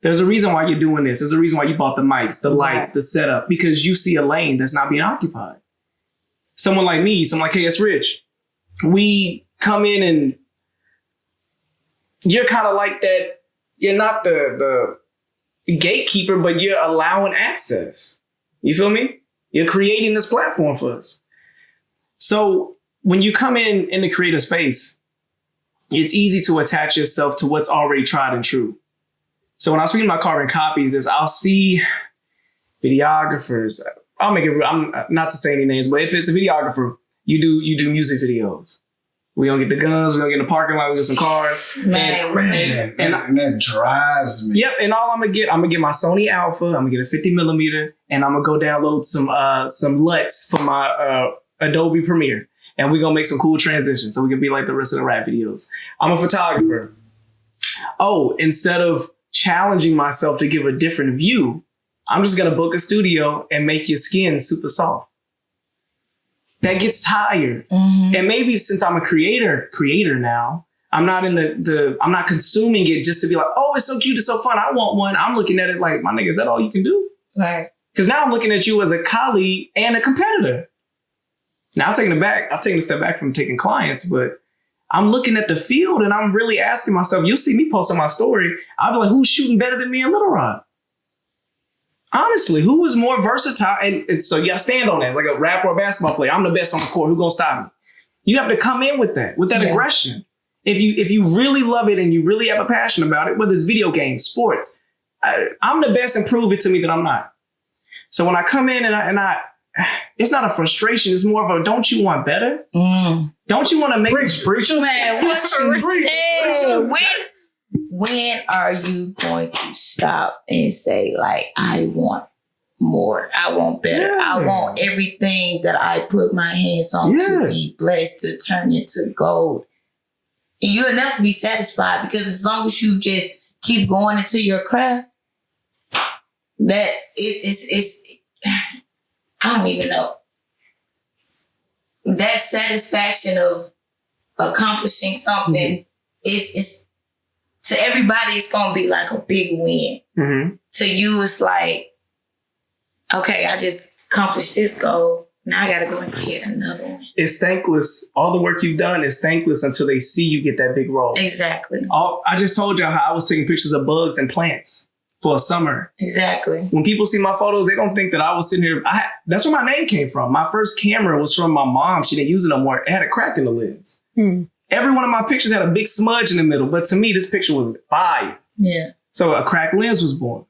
there's a reason why you're doing this. There's a reason why you bought the mics, the lights, the setup, because you see a lane that's not being occupied. Someone like me, someone like KS Rich, we come in and you're kind of like that. You're not the gatekeeper, but you're allowing access. You feel me? You're creating this platform for us. So when you come in the creative space, it's easy to attach yourself to what's already tried and true. So when I was reading my carbon copies, I'll see videographers. I'm not to say any names, but if it's a videographer, you do music videos. We gonna get the guns. We gonna get in the parking lot. We get some cars. Man, that drives me. Yep. And all I'm gonna get my Sony Alpha. I'm gonna get a 50mm, and I'm gonna go download some LUTs for my Adobe Premiere. And we're going to make some cool transitions so we can be like the rest of the rap videos. I'm a photographer. Oh, instead of challenging myself to give a different view, I'm just going to book a studio and make your skin super soft. That gets tired. Mm-hmm. And maybe since I'm a creator now, I'm not I'm not consuming it just to be like, oh, it's so cute, it's so fun, I want one. I'm looking at it like, my nigga, is that all you can do? Right. Because now I'm looking at you as a colleague and a competitor. Now, I've taken a step back from taking clients, but I'm looking at the field and I'm really asking myself, you'll see me post on my story. I'll be like, who's shooting better than me in Little Rock? Honestly, who is more versatile? And so you got to stand on that. It's like a rapper or a basketball player. I'm the best on the court. Who's going to stop me? You have to come in with that aggression. If you really love it and you really have a passion about it, whether it's video games, sports, I'm the best and prove it to me that I'm not. So when I come in and I it's not a frustration. It's more of a, don't you want better? Mm. Don't you want to make preacher? Man, what you said? When are you going to stop and say, like, I want more. I want better. Yeah. I want everything that I put my hands on to be blessed, to turn into gold. And you'll never be satisfied because as long as you just keep going into your craft, that it's I don't even know. That satisfaction of accomplishing something is to everybody, it's going to be like a big win. Mm-hmm. To you, it's like, okay, I just accomplished this goal. Now I got to go and create another one. It's thankless. All the work you've done is thankless until they see you get that big role. Exactly. I just told y'all how I was taking pictures of bugs and plants for a summer. Exactly. When people see my photos, they don't think that I was sitting here. That's where my name came from. My first camera was from my mom. She didn't use it no more. It had a crack in the lens. Every one of my pictures had a big smudge in the middle. But to me, this picture was fire. Yeah. So a cracked lens was born.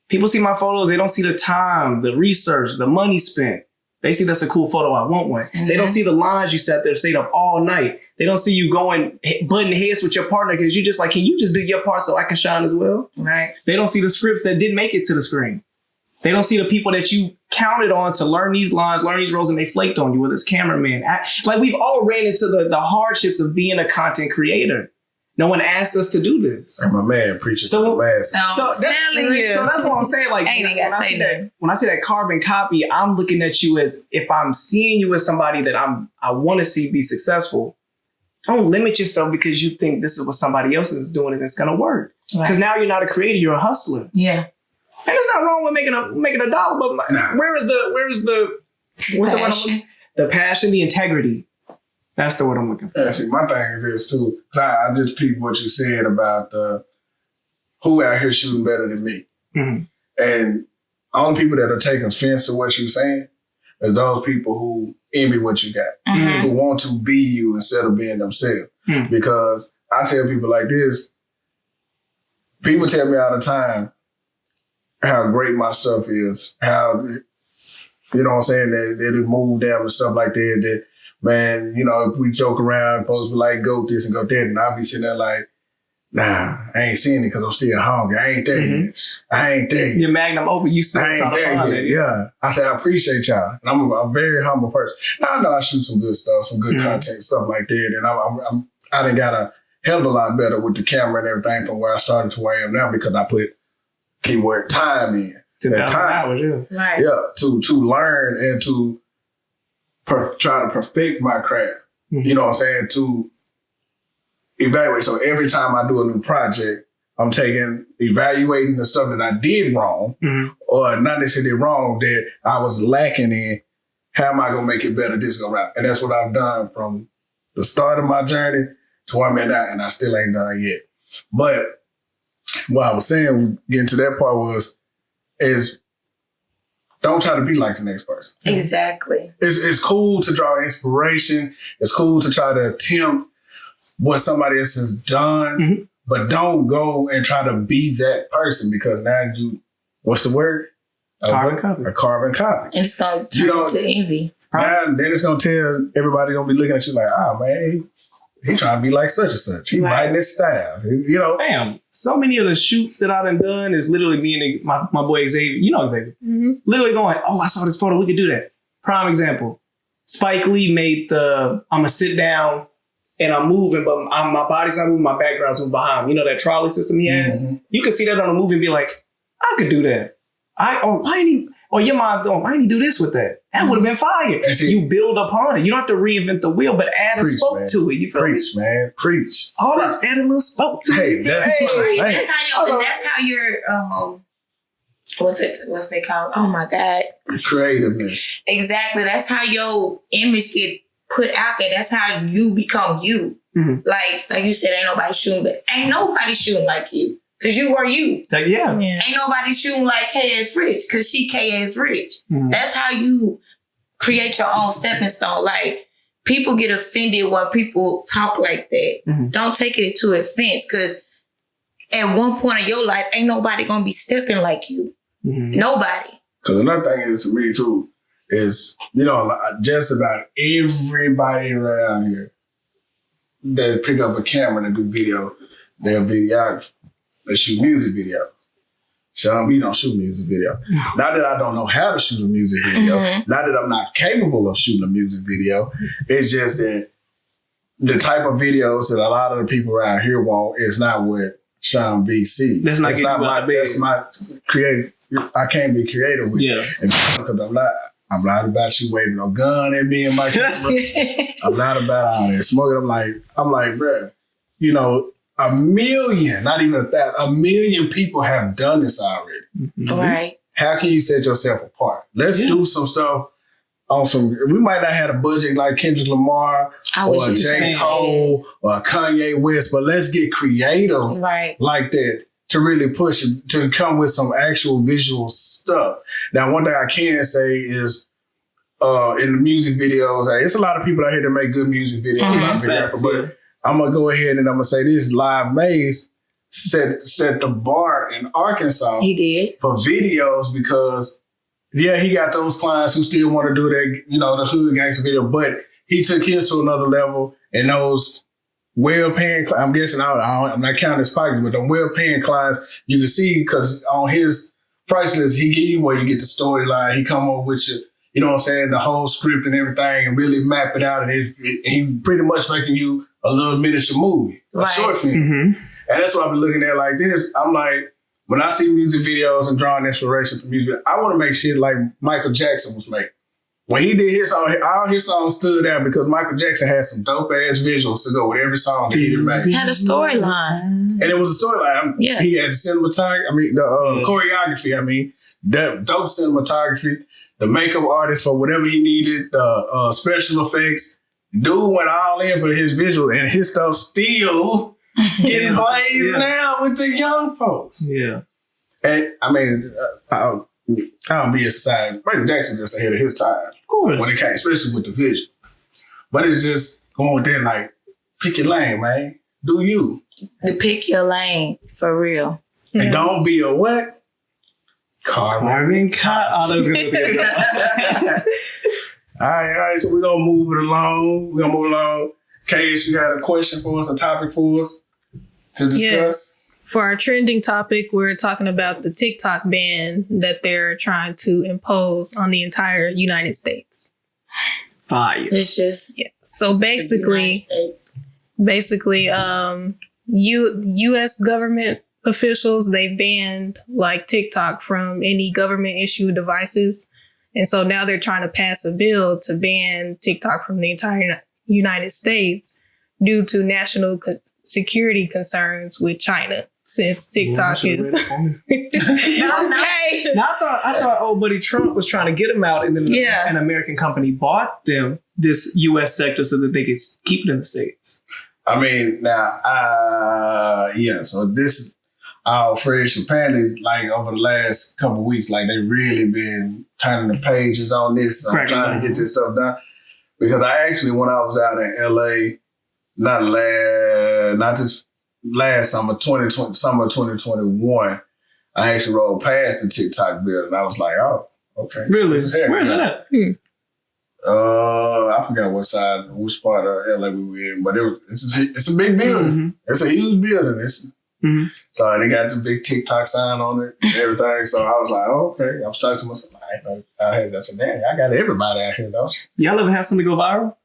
People see my photos. They don't see the time, the research, the money spent. They see that's a cool photo. I want one. Mm-hmm. They don't see the lines you sat there, stayed up all night. They don't see you going butting heads with your partner because you just like, can you just do your part so I can shine as well? Right. They don't see the scripts that didn't make it to the screen. They don't see the people that you counted on to learn these lines, learn these roles, and they flaked on you, whether it's cameraman. Like we've all ran into the hardships of being a content creator. No one asked us to do this. And my man preaches to the masses. So that's what I'm saying. Like when I say that carbon copy, I'm looking at you as, if I'm seeing you as somebody that I want to see be successul, don't limit yourself because you think this is what somebody else is doing and it's gonna work. Because now you're not a creator, you're a hustler. Yeah. And there's not wrong with making a dollar, but where is the What's the word I'm looking? The passion, the integrity. That's the word I'm looking for. Yeah, see, my thing is this too. I just peeped what you said about who out here shooting better than me. Mm-hmm. And only people that are taking offense to what you're saying is those people who envy what you got, who want to be you instead of being themselves. Mm-hmm. Because I tell people like this, people tell me all the time how great my stuff is, how, you know what I'm saying, that it moved them and stuff like that, man, you know, if we joke around, folks be like, go this and go that, and I'll be sitting there like, nah, I ain't seeing it because I'm still hungry. I ain't there yet. I ain't there yet. Your magnum open, you still trying to find it. Yeah. I said, I appreciate y'all. And I'm a very humble person. Now, I know I shoot some good stuff, some good content, stuff like that, and I done got a hell of a lot better with the camera and everything from where I started to where I am now because I put keyword time in. That time, hours, yeah. Right. Yeah, to learn and to try to perfect my craft. You know what I'm saying? To evaluate. So every time I do a new project, I'm evaluating the stuff that I did wrong, or not necessarily wrong, that I was lacking in. How am I going to make it better this go around? And that's what I've done from the start of my journey to where I'm at now, and I still ain't done yet. But what I was saying, getting to that part is don't try to be like the next person. Exactly. It's cool to draw inspiration. It's cool to try to attempt what somebody else has done, but don't go and try to be that person because now what's the word? Carbon copy. A carbon copy. And it's going to turn into envy. Now, then it's going to tell everybody going to be looking at you like, oh, man, he trying to be like such and such. He biting his style. You know? Damn. So many of the shoots that I've done is literally me and my boy Xavier. You know Xavier. Literally going, oh, I saw this photo. We could do that. Prime example. Spike Lee made I'm going to sit down and I'm moving, but my body's not moving, my background's moving behind me. You know that trolley system he has? You can see that on a movie and be like, I could do that. Why didn't he do this with that? That would have been fire. You build upon it. You don't have to reinvent the wheel, but add a spoke to it. You feel Preach, me? Man. Preach. Hold up, add a little spoke to it. That's how your what's they called? Oh my God. Creativeness. Exactly. That's how your image get put out there. That's how you become you. Like you said, ain't nobody shooting like you. Cause you are you. Yeah. Ain't nobody shooting like KS Rich. Cause she KS Rich. That's how you create your own stepping stone. Like people get offended when people talk like that. Don't take it to offense. Cause at one point in your life, ain't nobody gonna be stepping like you. Nobody. Cause another thing is to me too is, you know, just about everybody around here that pick up a camera and do video, they're videographers. They shoot music videos. Sean B don't shoot music video. Not that I don't know how to shoot a music video. Not that I'm not capable of shooting a music video. It's just that the type of videos that a lot of the people around here want is not what Sean B sees. That's not my creative. I can't be creative with it. Because I'm not about you waving no gun at me and my camera. I'm not about all that smoking. I'm like, bruh, you know, a million, not even that, a million people have done this already. Right. How can you set yourself apart? Let's do some stuff on we might not have a budget like Kendrick Lamar or J. Cole or Kanye West, but let's get creative like that to really push it, to come with some actual visual stuff. Now, one thing I can say is in the music videos, it's a lot of people out here that make good music videos, a lot of videos, but I'm going to go ahead and I'm going to say this. Live Maze set the bar in Arkansas. He did. For videos because, he got those clients who still want to do that, you know, the hood gangster video, but he took his to another level and those well-paying, I'm guessing, I'm not counting his pockets, but the well-paying clients, you can see because on his price list, he give you where you get the storyline. He come up with you know what I'm saying, the whole script and everything and really map it out. And he pretty much making you a little miniature movie, a short film. And that's what I've been looking at like this. I'm like, when I see music videos and drawing inspiration from music, I want to make shit like Michael Jackson was making. When he did his song, all his songs stood out because Michael Jackson had some dope ass visuals to go with every song that he did make. He had a storyline. And it was a storyline. He had the cinematography, the choreography, that dope cinematography. the makeup artist for whatever he needed, special effects. Dude went all in for his visual, and his stuff still getting played now with the young folks. Yeah. And I mean, I don't be aside. Michael Jackson was just ahead of his time. Of course. When it came, especially with the vision. But it's just going with that, like, pick your lane, man. Do you. Pick your lane, for real. And don't be a what? Carbon cotton. Oh, that was going to be All right. So we're going to move it along. Case, you got a question for us, a topic for us to discuss? Yes. For our trending topic, we're talking about the TikTok ban that they're trying to impose on the entire United States. Fire. It's just So basically, U.S. government officials, they banned like TikTok from any government issued devices. And so now they're trying to pass a bill to ban TikTok from the entire United States due to national security concerns with China. Since TikTok is okay. Now I thought old buddy Trump was trying to get him out, and then an American company bought them this U.S. sector so that they could keep it in the States. I mean, now, so this our friends apparently, like over the last couple of weeks, like they really been turning the pages on this. I'm trying to get this stuff done because I actually, when I was out in L.A., not this last summer, summer 2021, I actually rode past the TikTok building. I was like, oh, okay. Really? Where's it at? I forgot which part of LA we were in, but it's a big building. Mm-hmm. It's a huge building. So they got the big TikTok sign on it and everything. So I was like, oh, okay. I was talking to myself, I said, damn, I got everybody out here, though. Y'all ever have something go viral?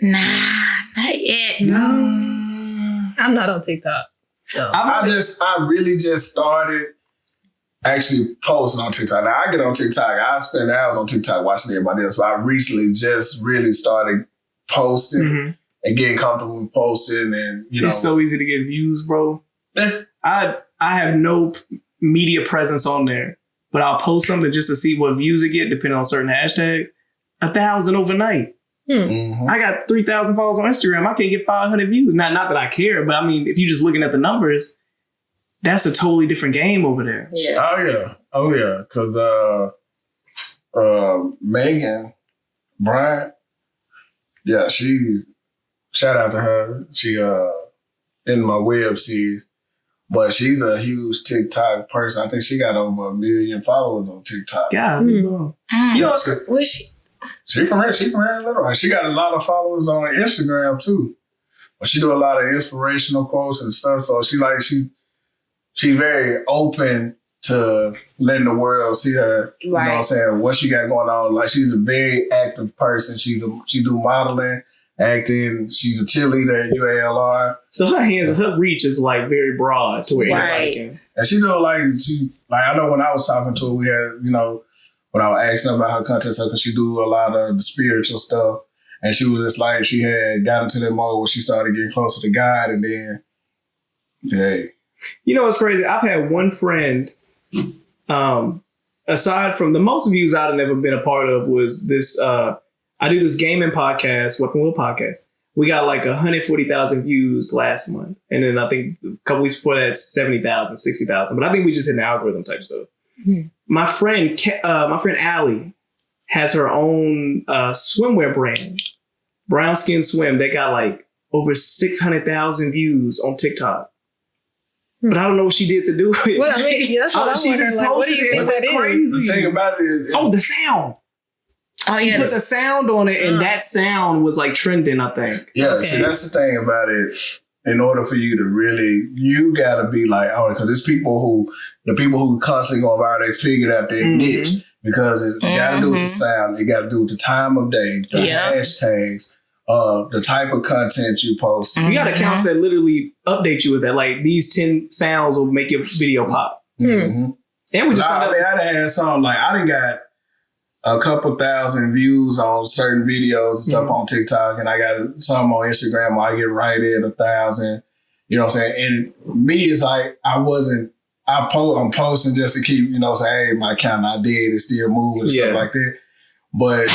Nah, not yet. No. I'm not on TikTok. So. I really just started actually posting on TikTok. Now I get on TikTok. I spend hours on TikTok watching everybody else, but I recently just really started posting and getting comfortable with posting. And it's so easy to get views, bro. I have no media presence on there, but I'll post something just to see what views it get, depending on certain hashtags. 1,000 overnight. I got 3,000 followers on Instagram. I can't get 500 views. Not that I care, but I mean, if you're just looking at the numbers, that's a totally different game over there. Yeah. Oh yeah. Because Megan Bryant, shout out to her. She in my web series, but she's a huge TikTok person. I think she got over 1 million followers on TikTok. Yeah. Was she? She from here. She from here in Little. She got a lot of followers on Instagram too. But she do a lot of inspirational quotes and stuff. So she's very open to letting the world see her. You know what I'm saying? What she got going on. Like she's a very active person. She do modeling, acting. She's a cheerleader at UALR. So her reach is like very broad to where anybody can. And she do I know when I was talking to her, we had when I was asking her about her content, because she do a lot of the spiritual stuff. And she was just like, she had got into that mode where she started getting closer to God. And then, You know what's crazy? I've had one friend, aside from the most views I'd have never been a part of was this, I do this gaming podcast, Weapon Wheel Podcast. We got like 140,000 views last month. And then I think a couple weeks before that, 70,000, 60,000. But I think we just hit an algorithm type stuff. Mm-hmm. My friend Allie has her own swimwear brand, Brown Skin Swim. They got like over 600,000 views on TikTok. But I don't know what she did to do it. Well, I mean, that's what I'm wondering. Like, what do you think that is? The thing about it is... the sound. Oh, she put the sound on it, and that sound was like trending, I think. Yeah, see, that's the thing about it. In order for you to really, you got to be like, because there's the people who constantly go viral, they figured out their niche. Because it got to do with the sound, it got to do with the time of day, the hashtags, the type of content you post. You got accounts that literally update you with that. Like, these 10 sounds will make your video pop. And we just I done had some, like, I done got a couple thousand views on certain videos and stuff on TikTok, and I got some on Instagram where I get right at 1,000. You know what I'm saying? And me, it's like, I wasn't I'm posting just to keep, say, hey, my account not dead, it's still moving and stuff like that. But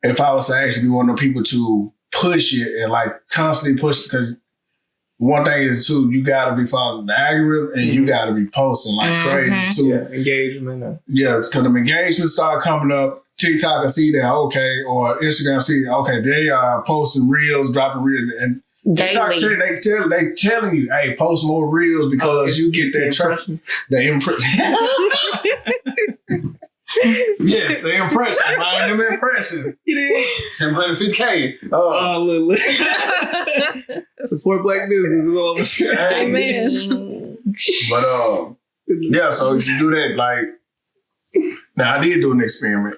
if I was to actually be one of the people to push it and like constantly push it, because one thing is too, you gotta be following the algorithm and you gotta be posting like crazy too. Yeah, engagement. Yeah, because the engagement start coming up. TikTok will see that, okay, or Instagram see, okay, they are posting reels, dropping reels, and TikTok they telling you, hey, post more reels because you get that traffic. The impression. Yes, the impression, man, them impression. It is 750K. Look. Support black business is all I'm saying. Amen. But yeah, so you do that. Like, now I did do an experiment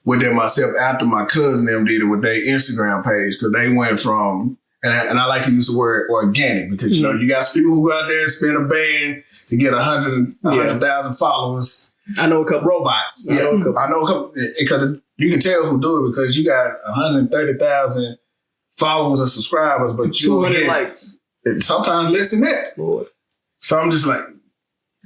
with them myself after my cousin them did it with their Instagram page, because they went from, and I like to use the word organic, because you got some people who go out there and spend a band to get 100,000 followers. I know a couple robots. I know a couple, because you can tell who do it, because you got 130,000 followers and subscribers, but 200 likes. Sometimes less than that. Lord. So I'm just like,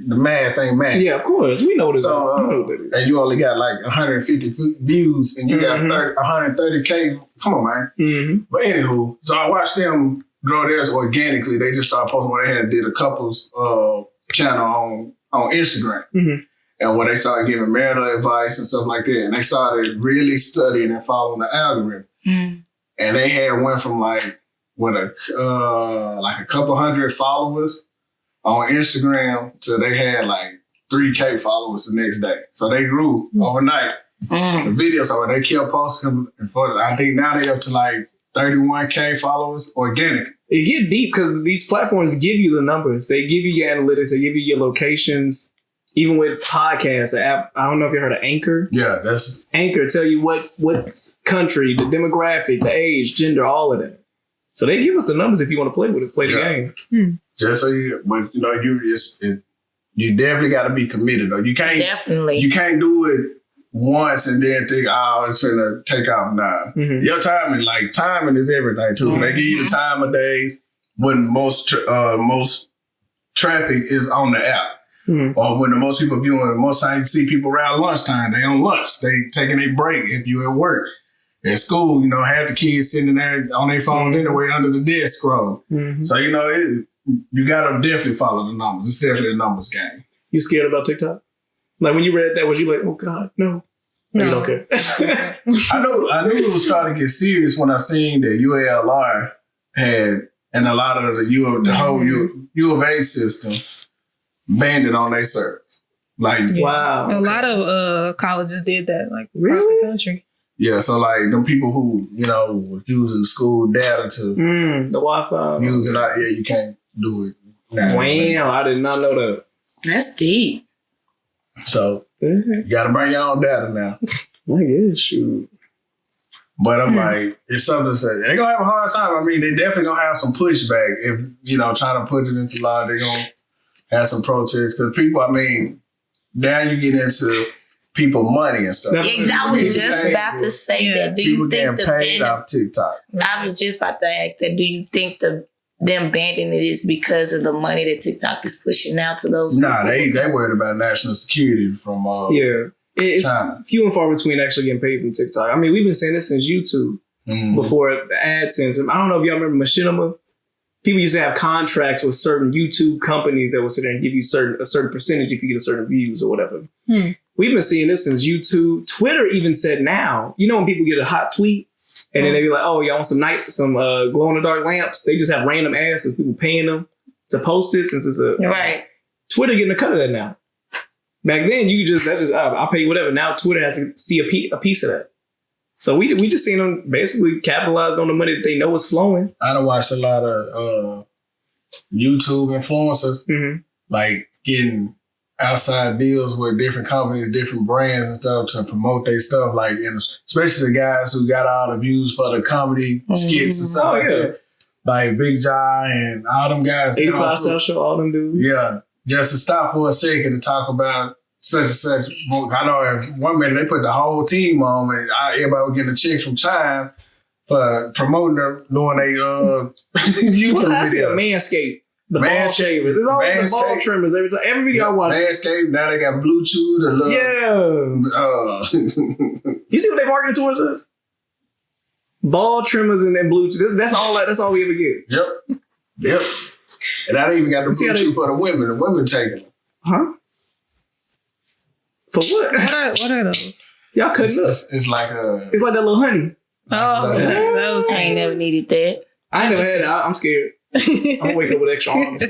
the math ain't math. Yeah, of course. We know this. So, and you only got like 150 views and you got 130K. Come on, man. Mm-hmm. But anywho, so I watched them grow theirs organically. They just started posting what they did a couple's channel on Instagram. Mm-hmm. And when they started giving marital advice and stuff like that, and they started really studying and following the algorithm. Mm. And they had went from like a couple hundred followers on Instagram to they had like 3K followers the next day. So they grew overnight. The videos, so they kept posting them. And I think now they up to like 31K followers organic. It get deep because these platforms give you the numbers. They give you your analytics. They give you your locations. Even with podcasts, the app, I don't know if you heard of Anchor. Yeah, that's... Anchor tell you what country, the demographic, the age, gender, all of that. So they give us the numbers if you want to play with it, play the game. Just so but you definitely got to be committed. Though. You can't do it once and then think, oh, it's gonna take off now. Mm-hmm. Your timing is everything too. Mm-hmm. They give you the time of days when most traffic is on the app. Mm-hmm. Or when the most people viewing, most times you see people around lunchtime, they on lunch, they taking a break if you at work. At school, half the kids sitting there on their phones anyway under the desk scrolling. Mm-hmm. So, you got to definitely follow the numbers. It's definitely a numbers game. You scared about TikTok? Like when you read that, was you like, oh God, no. You don't care. I knew it was starting to get serious when I seen that UALR had, and a lot of the whole U of A system, banned it on their servers. Like, wow. A lot of colleges did that, like across the country. Yeah, so like them people who, were using school data to the Wi-Fi. Use it out, you can't do it now. Wow, I did not know that. That's deep. So you gotta bring your own data now. I guess, shoot. But I'm like, it's something to say. They're gonna have a hard time. I mean, they definitely gonna have some pushback if, trying to put it into law, they're gonna have some protests. Because people, now you get into people money and stuff. I was just about to say that. Do you think the paid off TikTok? I was just about to ask that. Do you think them banning it is because of the money that TikTok is pushing out to those people? Nah, they worried about national security from it's China. Few and far between actually getting paid from TikTok. I mean, we've been saying this since YouTube before the AdSense. I don't know if y'all remember Machinima. People used to have contracts with certain YouTube companies that would sit there and give you a certain percentage if you get a certain views or whatever. We've been seeing this since YouTube. Twitter even said now, when people get a hot tweet and then they be like, oh, y'all want some glow in the dark lamps? They just have random ads and people paying them to post it since it's right. Twitter getting a cut of that now. Back then, I'll pay you whatever. Now Twitter has to see a piece of that. So we just seen them basically capitalize on the money that they know is flowing. I done watched a lot of YouTube influencers like getting outside deals with different companies, different brands and stuff to promote their stuff. Like, especially the guys who got all the views for the comedy skits and stuff like that. Like Big John and all them guys. 85 South Show, all them dudes. Yeah. Just to stop for a second to talk about such and such. I know in 1 minute they put the whole team on and everybody was getting a check from Chime for promoting them doing a YouTube I see a video. Manscaped. The ball shavers. It's always the ball trimmers every time. Every video I watch. Manscaped, now they got Bluetooth. You see what they marketing towards us? Ball trimmers and then Bluetooth. That's all we ever get. Yep. And I don't even got the Bluetooth for the women. The women taking them. Huh? For what? What are those? Y'all couldn't. It's like a. It's like that little honey. Oh, those. I ain't never needed that. I ain't never had it. I'm scared. I'm gonna wake up with extra arms.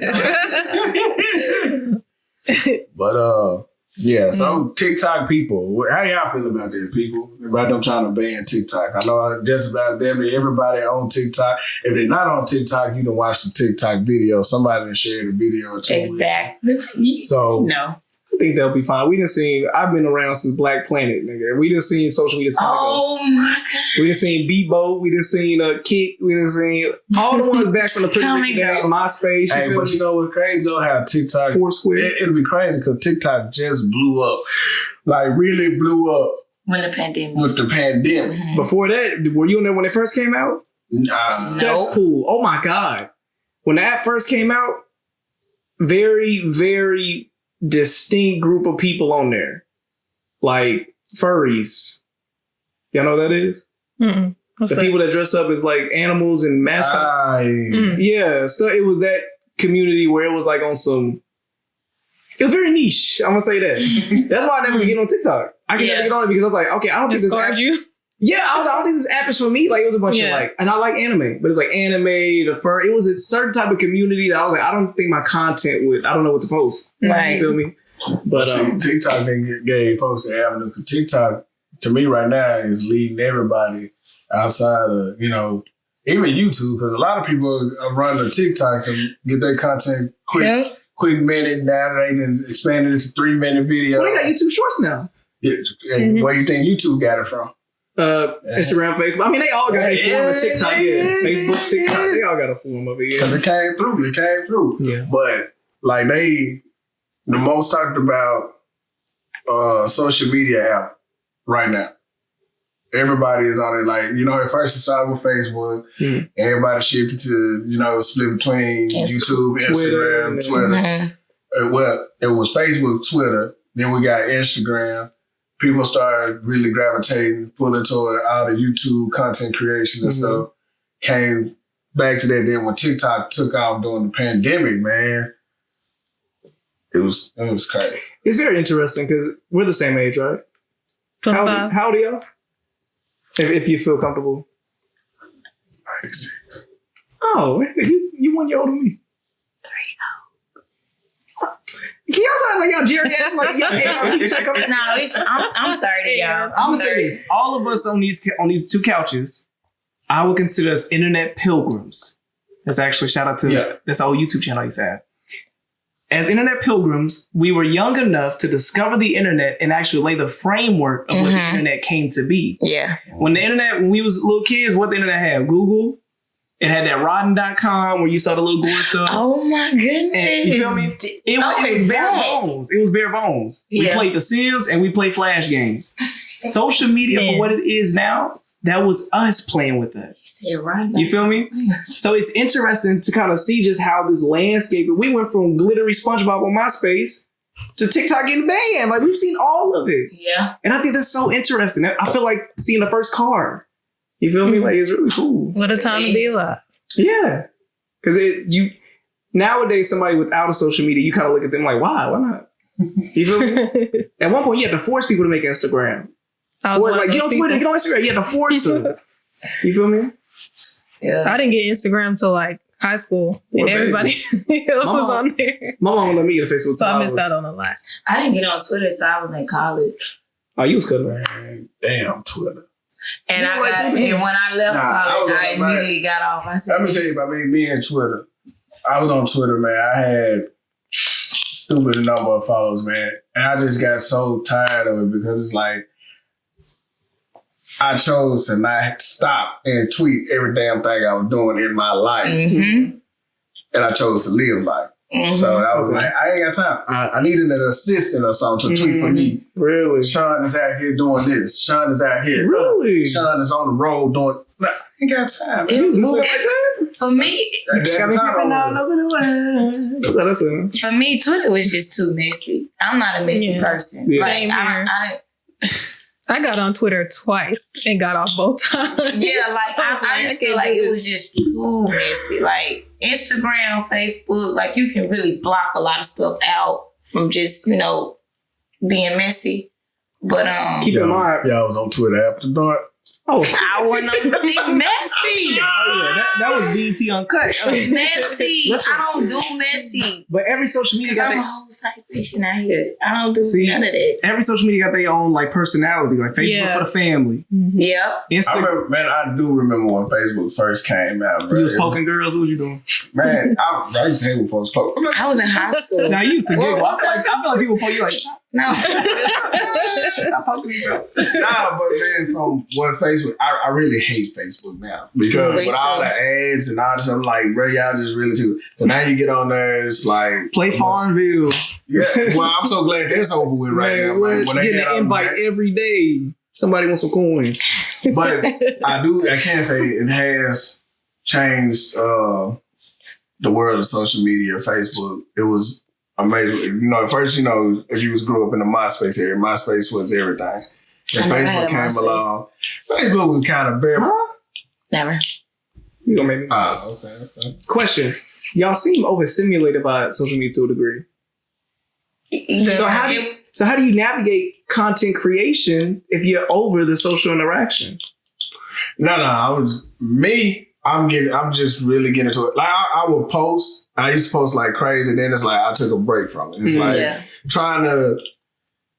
But yeah. So TikTok people, how y'all feel about that? People about them trying to ban TikTok. I know just about everybody on TikTok. If they're not on TikTok, you can watch the TikTok video. Somebody done shared a video or two. Exactly. So no. I think they'll be fine. I've been around since Black Planet, nigga. We just seen social media. Oh my God. We just seen Bebo. We just seen Kick. We just seen all the ones back from the pretty day, MySpace. Hey, but you know what's crazy though? How TikTok, Foursquare. It'll be crazy because TikTok just blew up, like really blew up with the pandemic. Mm-hmm. Before that, were you in there when it first came out? No. Cool. Oh my God. When that first came out, very, very distinct group of people on there, like furries. Y'all know what that is? Mm-mm. What's that? People that dress up as like animals and mascots. Yeah, so it was that community where it was like on some. It was very niche. I'm gonna say that. That's why I never get on TikTok. I can never get on it because I was like, okay, I don't think this app. Yeah, I don't think this app is for me. Like it was a bunch of like, and I like anime, but it's like anime, the fur. It was a certain type of community that I was like, I don't think my content would. I don't know what to post. Right. You feel me? But TikTok didn't get folks the avenue because TikTok to me right now is leading everybody outside of even YouTube because a lot of people are running to TikTok to get their content quick minute. Now they can expand it to 3-minute video. Well, they got YouTube Shorts now. Yeah. Where do you think YouTube got it from? Instagram, Facebook. I mean, they all got a form of TikTok. Yeah, Facebook, TikTok. They all got a form of it. Because it came through. Yeah. But like the most talked about social media app right now. Everybody is on it. Like, at first it started with Facebook. Everybody shifted to, split between YouTube, Instagram, Twitter. Well, it was Facebook, Twitter. Then we got Instagram. People started really gravitating, pulling toward all the YouTube content creation and stuff. Came back to that. Then when TikTok took off during the pandemic, man, it was crazy. It's very interesting because we're the same age, right? 25. How old are y'all? If you feel comfortable. 96. Oh, you 1 year older than me. 3 Can y'all sound like y'all geriatric? Like I'm 30, y'all. I'm gonna say this: all of us on these two couches, I would consider us internet pilgrims. That's actually shout out to that's our YouTube channel he's at. As internet pilgrims, we were young enough to discover the internet and actually lay the framework of what the internet came to be. Yeah. When we was little kids, what the internet had? Google. It had that rotten.com where you saw the little gore stuff. Oh my goodness. And, you feel me? It was bare bones. It was bare bones. Yeah. We played The Sims and we played Flash games. Social media for what it is now, that was us playing with that. You feel me? So it's interesting to kind of see just how this landscape, we went from glittery SpongeBob on MySpace to TikTok getting banned. Like we've seen all of it. Yeah. And I think that's so interesting. I feel like seeing the first car. You feel me? Like it's really cool. What a time to be alive. Yeah. Because nowadays somebody without a social media, you kind of look at them like, why? Why not? You feel me? At one point you had to force people to make Instagram. Or like get on Twitter, get on Instagram. You had to force them. You feel me? Yeah. I didn't get Instagram till like high school. And everybody else was on there. My mom let me get a Facebook. So I missed out on a lot. I didn't get on Twitter until I was in college. Oh, you was good, man. Damn Twitter. And when I left college, I immediately got off. I said, let me tell you about me and Twitter. I was on Twitter, man. I had stupid number of followers, man. And I just got so tired of it because it's like I chose to not stop and tweet every damn thing I was doing in my life. And I chose to live life. So I was like, I ain't got time. I needed an assistant or something to tweet for me. Really? Sean is out here doing this. Sean is out here. Really? Sean is on the road doing. I ain't got time. You was moving like that? For me, Got me tripping all over the world. That's how that's saying. for me, Twitter was just too messy. I'm not a messy person. Yeah. Like Same here. I got on Twitter twice and got off both times. Yeah, like I just feel like it was just too messy. Like Instagram, Facebook, like you can really block a lot of stuff out from just, being messy. But Keep in mind. Yeah, I was on Twitter after dark. Oh, I wasn't on see messy. that was BT Uncut. Messy. Listen. I don't do messy. But every social media Because got I'm a their, whole side patient out here. I don't do none of that. every social media got their own like personality. Like Facebook Yeah. for the family. Yep. I Instagram. remember, man, I do remember when Facebook first came out, bro. You was poking girls. What was you doing? Man, I used to hate when folks poke. I was in high school. Now you used to Well, giggle. what's I feel like people poke you like, No. stop poking me, bro. Nah, but man, from what Facebook, I really hate Facebook now because Me with all too. the ads and all this, I'm like, bro, y'all just really too. So now you get on there, it's like Play Farmville. Yeah, well, I'm so glad that's over with right now. Man. When they Getting get an out invite back. every day. Somebody wants some coins. But I can say it has changed the world of social media. Facebook, it was amazing. At first, if you grew up in the MySpace area, MySpace was everything. And I never had Facebook a came MySpace. along. Facebook was kind of bare. Never. You gonna make me. Okay. Question. Y'all seem overstimulated by social media to a degree. So how do you navigate content creation if you're over the social interaction? No, I'm just really getting into it. Like I would post. I used to post like crazy. Then it's like I took a break from it. It's like trying to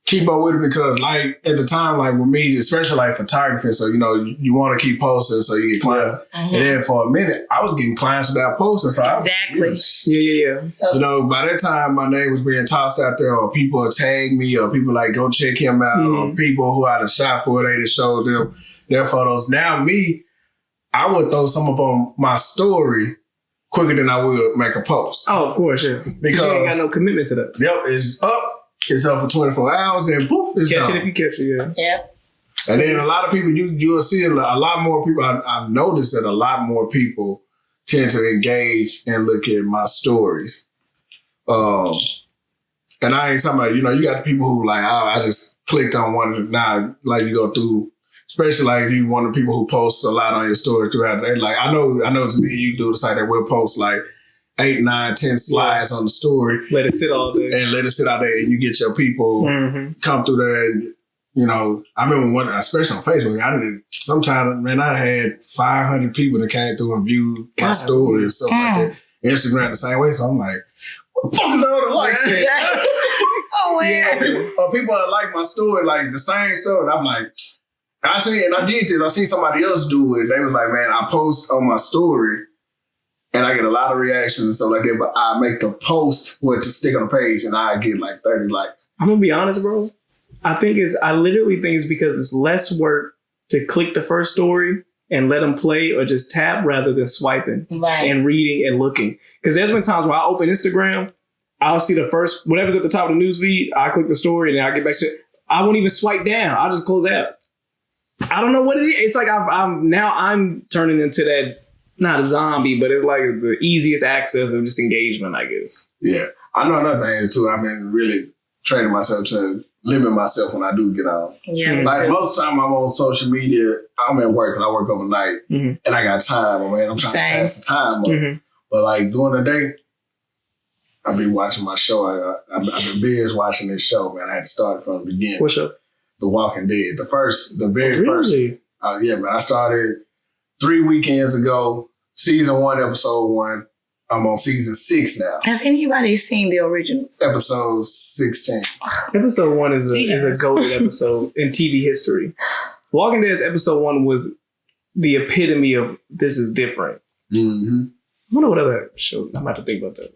keep up with it because like at the time, like with me, especially like photography. So you want to keep posting so you get clients. Mm-hmm. And then for a minute, I was getting clients without posting. So Exactly. Yeah. So by that time, my name was being tossed out there, or people would tag me, or people like go check him out, or people who I had shot for, they just showed them their photos. Now me, I would throw some up on my story quicker than I would make a post. Oh, of course, yeah. Because you ain't got no commitment to that. Yep, it's up. It's up for 24 hours, and poof, it's Catch gone. it if you catch it, yeah. Yep. And then a lot of people, you'll see a lot more people. I've noticed that a lot more people tend to engage and look at my stories. And I ain't talking about, you got the people who like, I just clicked on one. Now, like you go through, especially like if you one of the people who post a lot on your story throughout the day. Like I know it's me and you do the site that we'll post like 8, 9, 10 slides on the story. Let it sit all day. And let it sit out there and you get your people come through there and, I remember one, especially on Facebook, I had 500 people that came through and viewed my story and stuff like that. Instagram the same way. So I'm like, what the fuck is all the likes at? So weird. Or people that like my story, like the same story. And I'm like, I did this. I seen somebody else do it. They was like, man, I post on my story and I get a lot of reactions and stuff like that, but I make the post to stick on the page and I get like 30 likes. I'm gonna be honest, bro. I literally think it's because it's less work to click the first story and let them play or just tap rather than swiping and reading and looking. Because there's been times where I open Instagram, I'll see the first, whatever's at the top of the news feed, I click the story and then I get back to it. I won't even swipe down. I'll just close out. I don't know what it is. It's like I'm turning into that, not a zombie, but it's like the easiest access of just engagement, I guess. Yeah. I know another thing too. I've been really training myself to limit myself when I do get on. Yeah. Like most of the time I'm on social media, I'm at work and I work overnight and I got time, man. I'm trying to pass the time up. But like during the day, I've been watching my show. I've been binge watching this show, man. I had to start it from the beginning. What show? The Walking Dead. The very first. Really? Yeah, man. I started 3 weekends ago, season 1, episode 1. I'm on season 6 now. Have anybody seen the originals? Episode 16. Episode 1 is a goated episode in TV history. Walking Dead's episode 1 was the epitome of this is different. Mm-hmm. I wonder what other show. I'm about to think about that.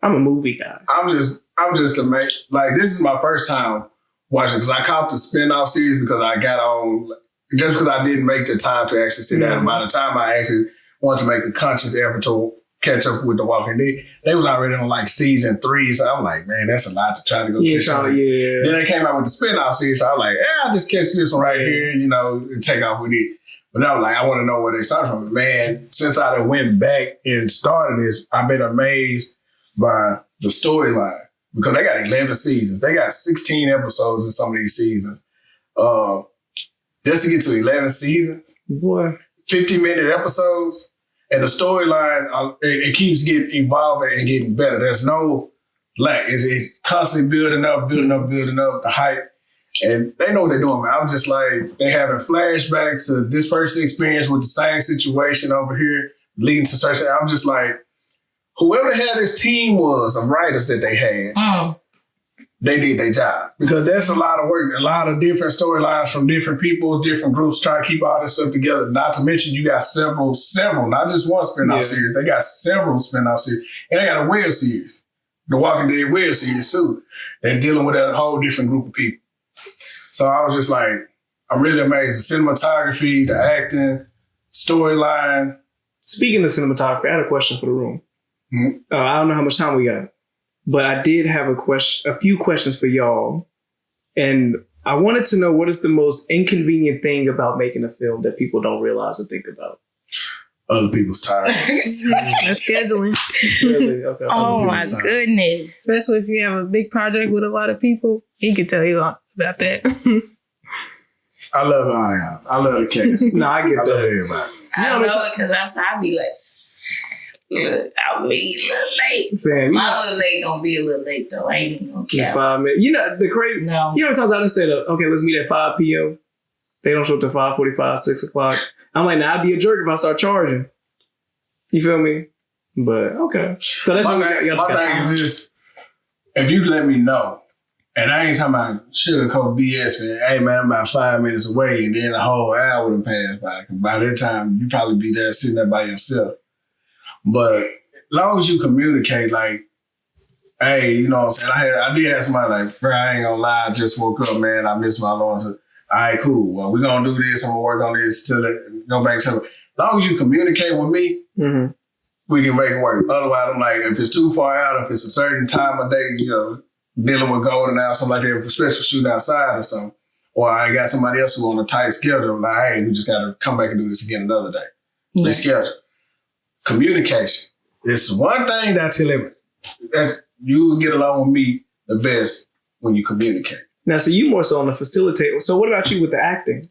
I'm a movie guy. I'm just amazed. Like, this is my first time watching because I caught the spinoff series because I got on, just because I didn't make the time to actually sit down. And by the time I actually wanted to make a conscious effort to catch up with The Walking Dead, they was already on like season 3. So I'm like, man, that's a lot to try to go catch up. Yeah. Then they came out with the spinoff series. So I was like, I'll just catch this one right here, and take off with it. But I was like, I want to know where they started from. Man, since I done went back and started this, I've been amazed by the storyline. Because they got 11 seasons. They got 16 episodes in some of these seasons. Just to get to 11 seasons, 50-minute episodes, and the storyline, it keeps getting evolving and getting better. There's no lack. It's constantly building up the hype. And they know what they're doing, man. I'm just like, they having flashbacks to this person's experience with the same situation over here, leading to such. I'm just like, whoever the hell this team was of writers that they had, they did their job. Because that's a lot of work, a lot of different storylines from different people, different groups trying to keep all this stuff together. Not to mention you got several, not just one spinoff series. They got several spinoff series. And they got a web series, the Walking Dead web series too. They're dealing with a whole different group of people. So I was just like, I'm really amazed. The cinematography, the acting, storyline. Speaking of cinematography, I had a question for the room. I don't know how much time we got, but I did have a few questions for y'all. And I wanted to know, what is the most inconvenient thing about making a film that people don't realize and think about? Other people's time. That's scheduling. Really? Okay. Oh my goodness. Especially if you have a big project with a lot of people. He could tell you about that. I love the cast. No, I get I that. love everybody. I don't know it because I'll be like, I'll be a little late. Fam, My little late gonna be a little late though. I ain't even gonna it's care. 5 minutes. You know, the crazy. No. You know, sometimes I just said, okay, let's meet at 5 p.m. They don't show up to 5:45, 6 o'clock. I'm like, nah, I'd be a jerk if I start charging. You feel me? But okay. So that's my thing is this. If you let me know, and I ain't talking about sugarcoat BS, man. Hey, man, I'm about 5 minutes away, and then a whole hour would have passed by. By that time, you probably be there sitting there by yourself. But as long as you communicate, like, hey, you know what I'm saying? I did have somebody like, bro, I ain't gonna lie, I just woke up, man. I missed my alarm. All right, cool. Well, we're gonna do this. I'm gonna work on this till it go back to it. As long as you communicate with me, we can make it work. Otherwise, I'm like, if it's too far out, if it's a certain time of day, you know, dealing with golden out, something like that, especially shooting outside or something. Or I got somebody else who on a tight schedule. Like, hey, we just got to come back and do this again another day. Reschedule. Communication. It's one thing that I tell everyone. That you get along with me the best when you communicate. Now, so you more so on the facilitator. So what about you with the acting?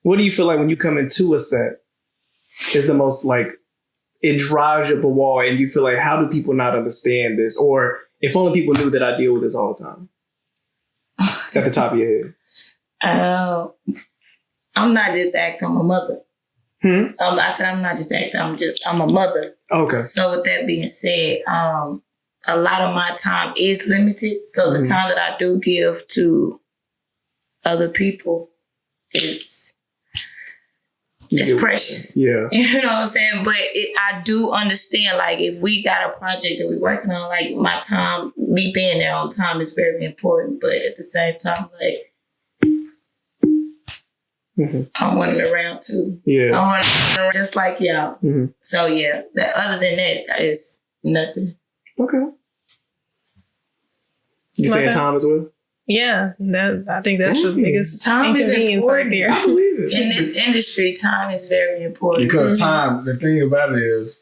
What do you feel like when you come into a set is the most like, it drives you up a wall and you feel like, how do people not understand this? Or if only people knew that I deal with this all the time. At the top of your head. I'm not just acting, I'm a mother. I said I'm not just acting, I'm a mother. Okay. So with that being said, a lot of my time is limited. So the time that I do give to other people is precious. Yeah. You know what I'm saying? But I do understand, like, if we got a project that we're working on, like, my time, me being there on time is very important. But at the same time, like, I'm running around too. Yeah. I'm running around just like y'all. So, yeah, other than that is nothing. Okay. You saying time as well? Yeah, I think that's the biggest time inconvenience right there. I believe it. In this industry, time is very important. Because time, the thing about it is,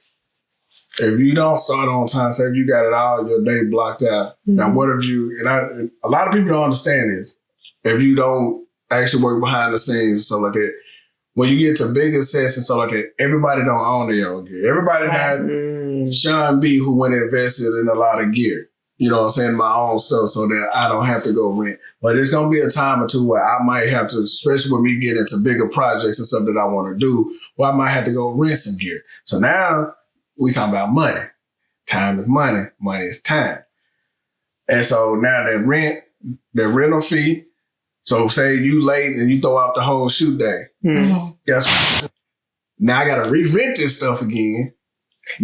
if you don't start on time, say if you got it all your day blocked out, now what if you, and a lot of people don't understand this, if you don't actually work behind the scenes and stuff like that, when you get to bigger sets and stuff like that, everybody don't own their own gear. Everybody not Sean B, who went and invested in a lot of gear. You know what I'm saying? My own stuff so that I don't have to go rent. But there's going to be a time or two where I might have to, especially when we get into bigger projects and stuff that I want to do, where I might have to go rent some gear. So now we talking about money. Time is money. Money is time. And so now that rental fee, so say you late and you throw out the whole shoot day. Guess what? Now I got to re-rent this stuff again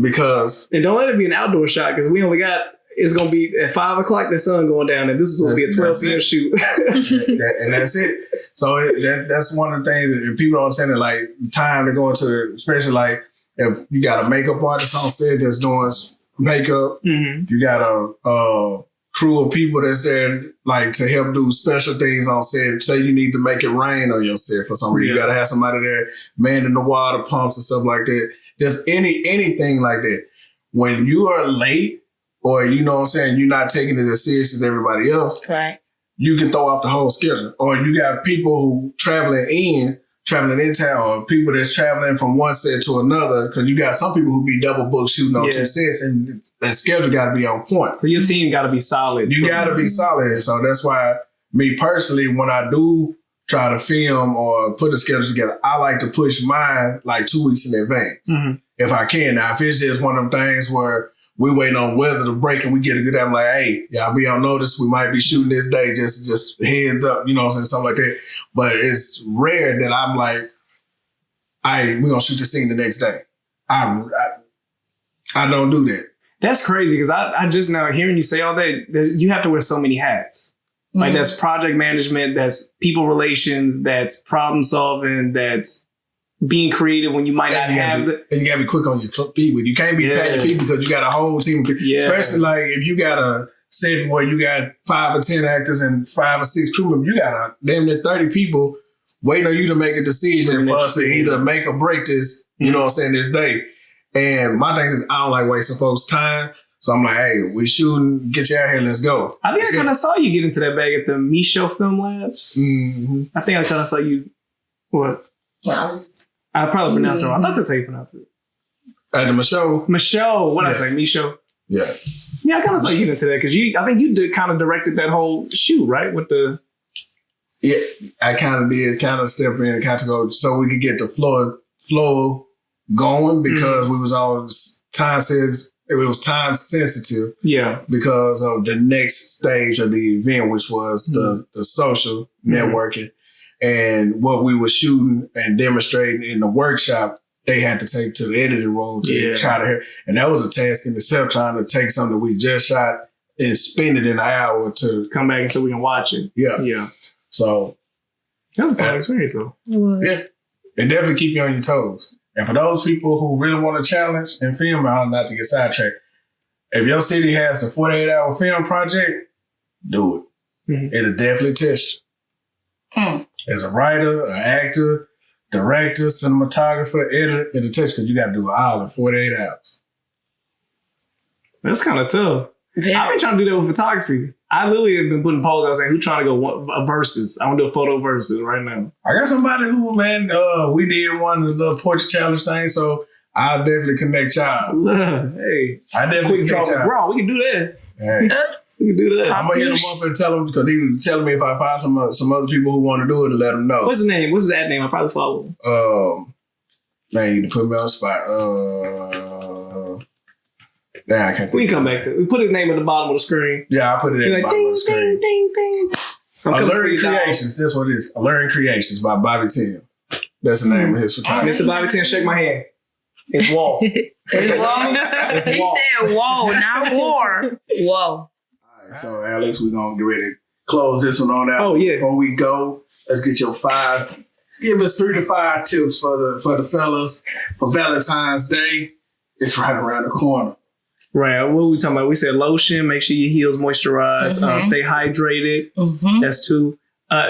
because... And don't let it be an outdoor shot because we only got... It's going to be at 5 o'clock, the sun going down, and this is supposed to be a 12 p.m. shoot. And that's it. So that's one of the things that people don't understand, that like time to go into, especially like if you got a makeup artist on set that's doing makeup, you got a crew of people that's there like to help do special things on set. Say you need to make it rain on your set for some reason. You gotta have somebody there manning the water pumps and stuff like that. Just anything like that. When you are late or you know what I'm saying, you're not taking it as serious as everybody else, right? You can throw off the whole schedule. Or you got people who traveling in town, or people that's traveling from one set to another, because you got some people who be double booked shooting on 2 sets, and that schedule got to be on point. So your team got to be solid. You got to be solid. So that's why me personally, when I do try to film or put a schedule together, I like to push mine like 2 weeks in advance. If I can. Now, if it's just one of them things where we waiting on weather to break and we get a good, I'm like, hey, y'all be on notice. We might be shooting this day. Just heads up, you know what I'm saying? Something like that. But it's rare that I'm like, we're going to shoot the scene the next day. I don't do that. That's crazy because I just now hearing you say all that, you have to wear so many hats. Like that's project management, that's people relations, that's problem solving, that's being creative when you might not have and you gotta be quick on your feet with. You can't be patting your feet because you got a whole team of people. Especially like if you got a set where you got 5 or 10 actors and 5 or 6 crew members, you got damn near 30 people waiting on you to make a decision for us to either make or break this, you know what I'm saying, this day. And my thing is I don't like wasting folks' time. So I'm like, hey, we shooting, get you out here, let's go. I think I kind of saw you get into that bag at the Micho Film Labs. I think I kind of saw you, what? I probably pronounced it wrong. I thought that's how you pronounce it. At the Micho? Micho. What did I say? Micho? Yeah. Yeah, I kind of saw you get into that because I think you kind of directed that whole shoot, right? With the... Yeah, I kind of did, step in and kind of go so we could get the flow going because we was on time sensitive. It was time sensitive. Yeah. Because of the next stage of the event, which was the social networking. And what we were shooting and demonstrating in the workshop, they had to take to the editing room to try to hear. And that was a task in itself, trying to take something that we just shot and spend it in an hour to come back so we can watch it. Yeah. Yeah. So that was a fun experience though. It was. Yeah. It definitely keep you on your toes. And for those people who really want to challenge and film, I don't not to get sidetracked. If your city has a 48-hour film project, do it. It'll definitely test you. As a writer, an actor, director, cinematographer, editor, it'll test you because you got to do it all in 48 hours. That's kind of tough. I've been trying to do that with photography. I literally have been putting polls out saying who's trying to go versus. I want to do a photo versus right now. I got somebody who, man, we did one of the little portrait challenge thing, so I'll definitely connect y'all. Hey, I definitely connect y'all. Bro, we can do that. Hey. We can do that. I'm going to hit him up and tell him, because he was telling me if I find some other people who want to do it, to let them know. What's his name? What's that name? I'll probably follow him. Man, you can put me on the spot. Nah, I can't think. We can come back to it. We put his name at the bottom of the screen. Yeah, I put it at the bottom of the screen. Ding, ding, ding. Alluring Creations. That's what it is. Alluring Creations by Bobby Tim. That's the name of his photography. Mr. Bobby Tim, shake my hand. It's Wall. It's Wall. He said whoa, not war. Whoa. All right, so Alex, we're going to get ready to close this one on out. Oh, yeah. Before we go, let's get your 5. Give us 3 to 5 tips for the fellas for Valentine's Day. It's right around the corner. Right. What were we talking about? We said lotion, make sure your heels moisturize, stay hydrated. That's 2.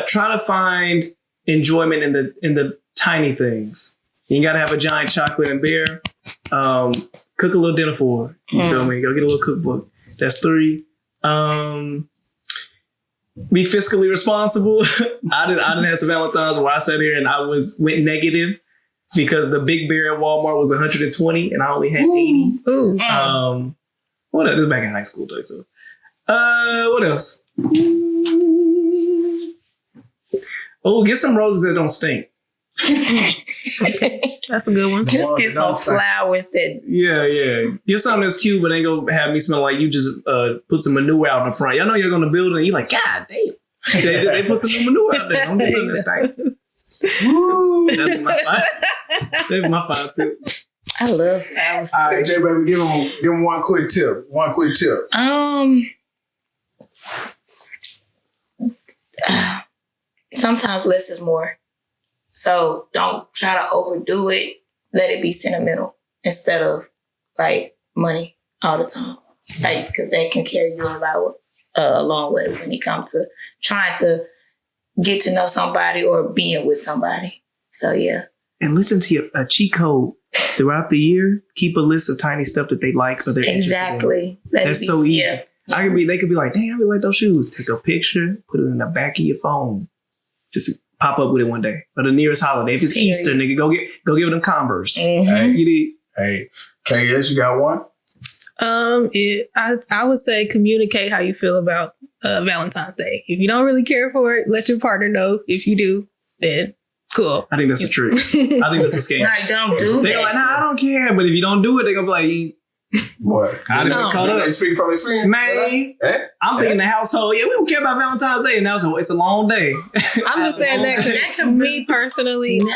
Try to find enjoyment in the tiny things. You gotta have a giant chocolate and bear. Cook a little dinner for her. You feel me? Go get a little cookbook. That's 3. Be fiscally responsible. I didn't have some Valentine's where I sat here and went negative because the big bear at Walmart was 120 and I only had 80. Ooh. What else? This is back in high school though. So, what else? Oh, get some roses that don't stink. That's a good one. Just get some flowers that. Yeah. Get something that's cute, but ain't gonna have me smell like you just put some manure out in the front. Y'all know you're gonna build it, and you're like, God damn. They put some manure out there. I'm building this thing. Woo! That's my 5 tip. I love flowers. All right, J baby, give him one quick tip. Sometimes less is more. So don't try to overdo it. Let it be sentimental instead of like money all the time. Like, because that can carry you a long way when it comes to trying to get to know somebody or being with somebody. So yeah. And listen to a cheat code throughout the year. Keep a list of tiny stuff that they like or they're exactly. That's so easy. Yeah. They could be like, dang, I really like those shoes. Take a picture, put it in the back of your phone. Just pop up with it one day. Or the nearest holiday. If it's Easter, nigga, go give them Converse. Mm-hmm. Hey, KS, you got one? I would say communicate how you feel about Valentine's Day. If you don't really care for it, let your partner know. If you do, then cool. I think that's the truth. I think that's a scam. Like, don't do They're like, nah, I don't care. But if you don't do it, they're gonna be like, what? I didn't get caught up. Speaking from experience, man. I'm thinking the household. Yeah, we don't care about Valentine's Day, and now it's a long day. I'm just saying that because me personally, you think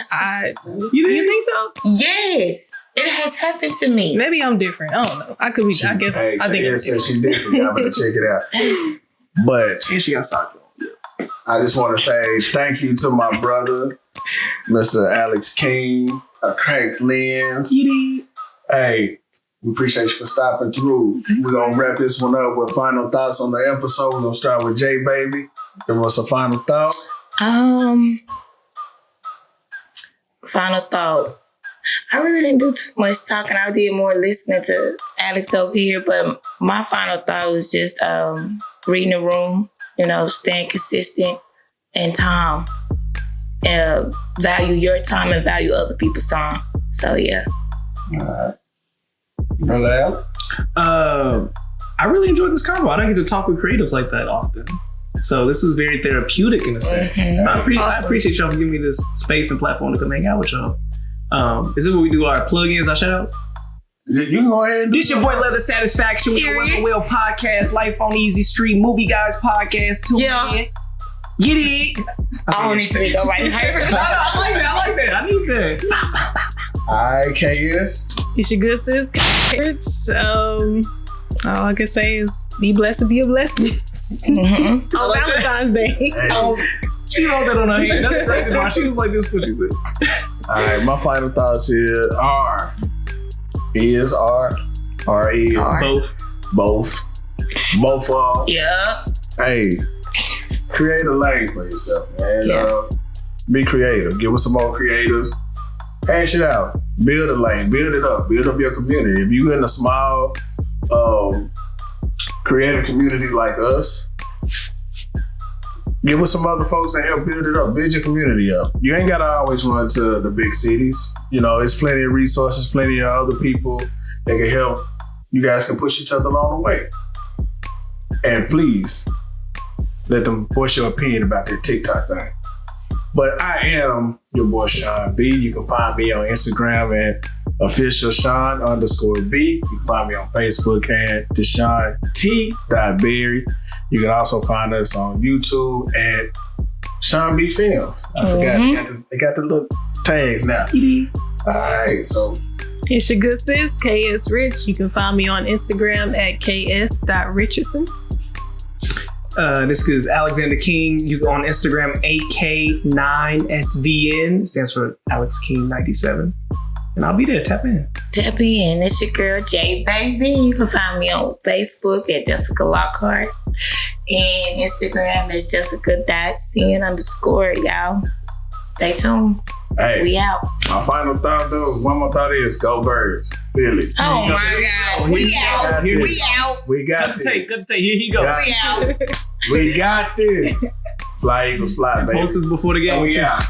so? Yes, it has happened to me. Maybe I'm different. I don't know. I could be. I guess. Hey, I think KS said she's different. Y'all better check it out. But And she got socks on. I just want to say thank you to my brother, Mr. Alex King, a cracked lens. Hey, we appreciate you for stopping through. We're going to wrap this one up with final thoughts on the episode. We're going to start with J Baby. Give us a final thought. Final thought. I really didn't do too much talking. I did more listening to Alex over here, but my final thought was just reading the room, staying consistent and time. Value your time and value other people's time. So, yeah. All right. Brother Al? I really enjoyed this convo. I don't get to talk with creatives like that often. So this is very therapeutic in a sense. Mm-hmm. I appreciate y'all for giving me this space and platform to come hang out with y'all. Is this where we do our plugins, our shout outs? You can go ahead. This your boy Leather Satisfaction with the Will Podcast, Life on Easy Street, Movie Guys Podcast. Tune in. Get it. I don't need to read nobody. I like that. I need that. All right, KS. It's your good sis. All I can say is be blessed and be a blessing. Mm-hmm. On Valentine's Day. Hey. She wrote that on her hand. That's crazy. Why she was like this what she said. All right, my final thoughts here are is R is both of them. Yeah. Hey, create a lane for yourself, man. Yeah. Be creative. Give us some more creatives. Hash it out. Build a lane. Build it up. Build up your community. If you're in a small creative community like us, give us some other folks that help build it up. Build your community up. You ain't gotta always run to the big cities. There's plenty of resources, plenty of other people that can help. You guys can push each other along the way. And please, let them voice your opinion about that TikTok thing. But I am your boy Sean B. You can find me on Instagram at official Sean_B. You can find me on Facebook at Deshaun T.Berry. You can also find us on YouTube at Sean B Films. I forgot. They got the little tags now. All right, so it's your good sis, KS Rich. You can find me on Instagram at ks.richardson. This is Alexander King. You go on Instagram, AK9SVN. Stands for Alex King 97. And I'll be there. Tap in. It's your girl, J Baby. You can find me on Facebook at Jessica Lockhart. And Instagram is Jessica.CN_, y'all. Stay tuned. Hey, we out. My final thought, though, one more thought is go Birds. Really. Oh, my God. We out. We got this. Good take. Here he goes. We out. We got this. Fly Eagles fly, baby. Posters before the game. We out.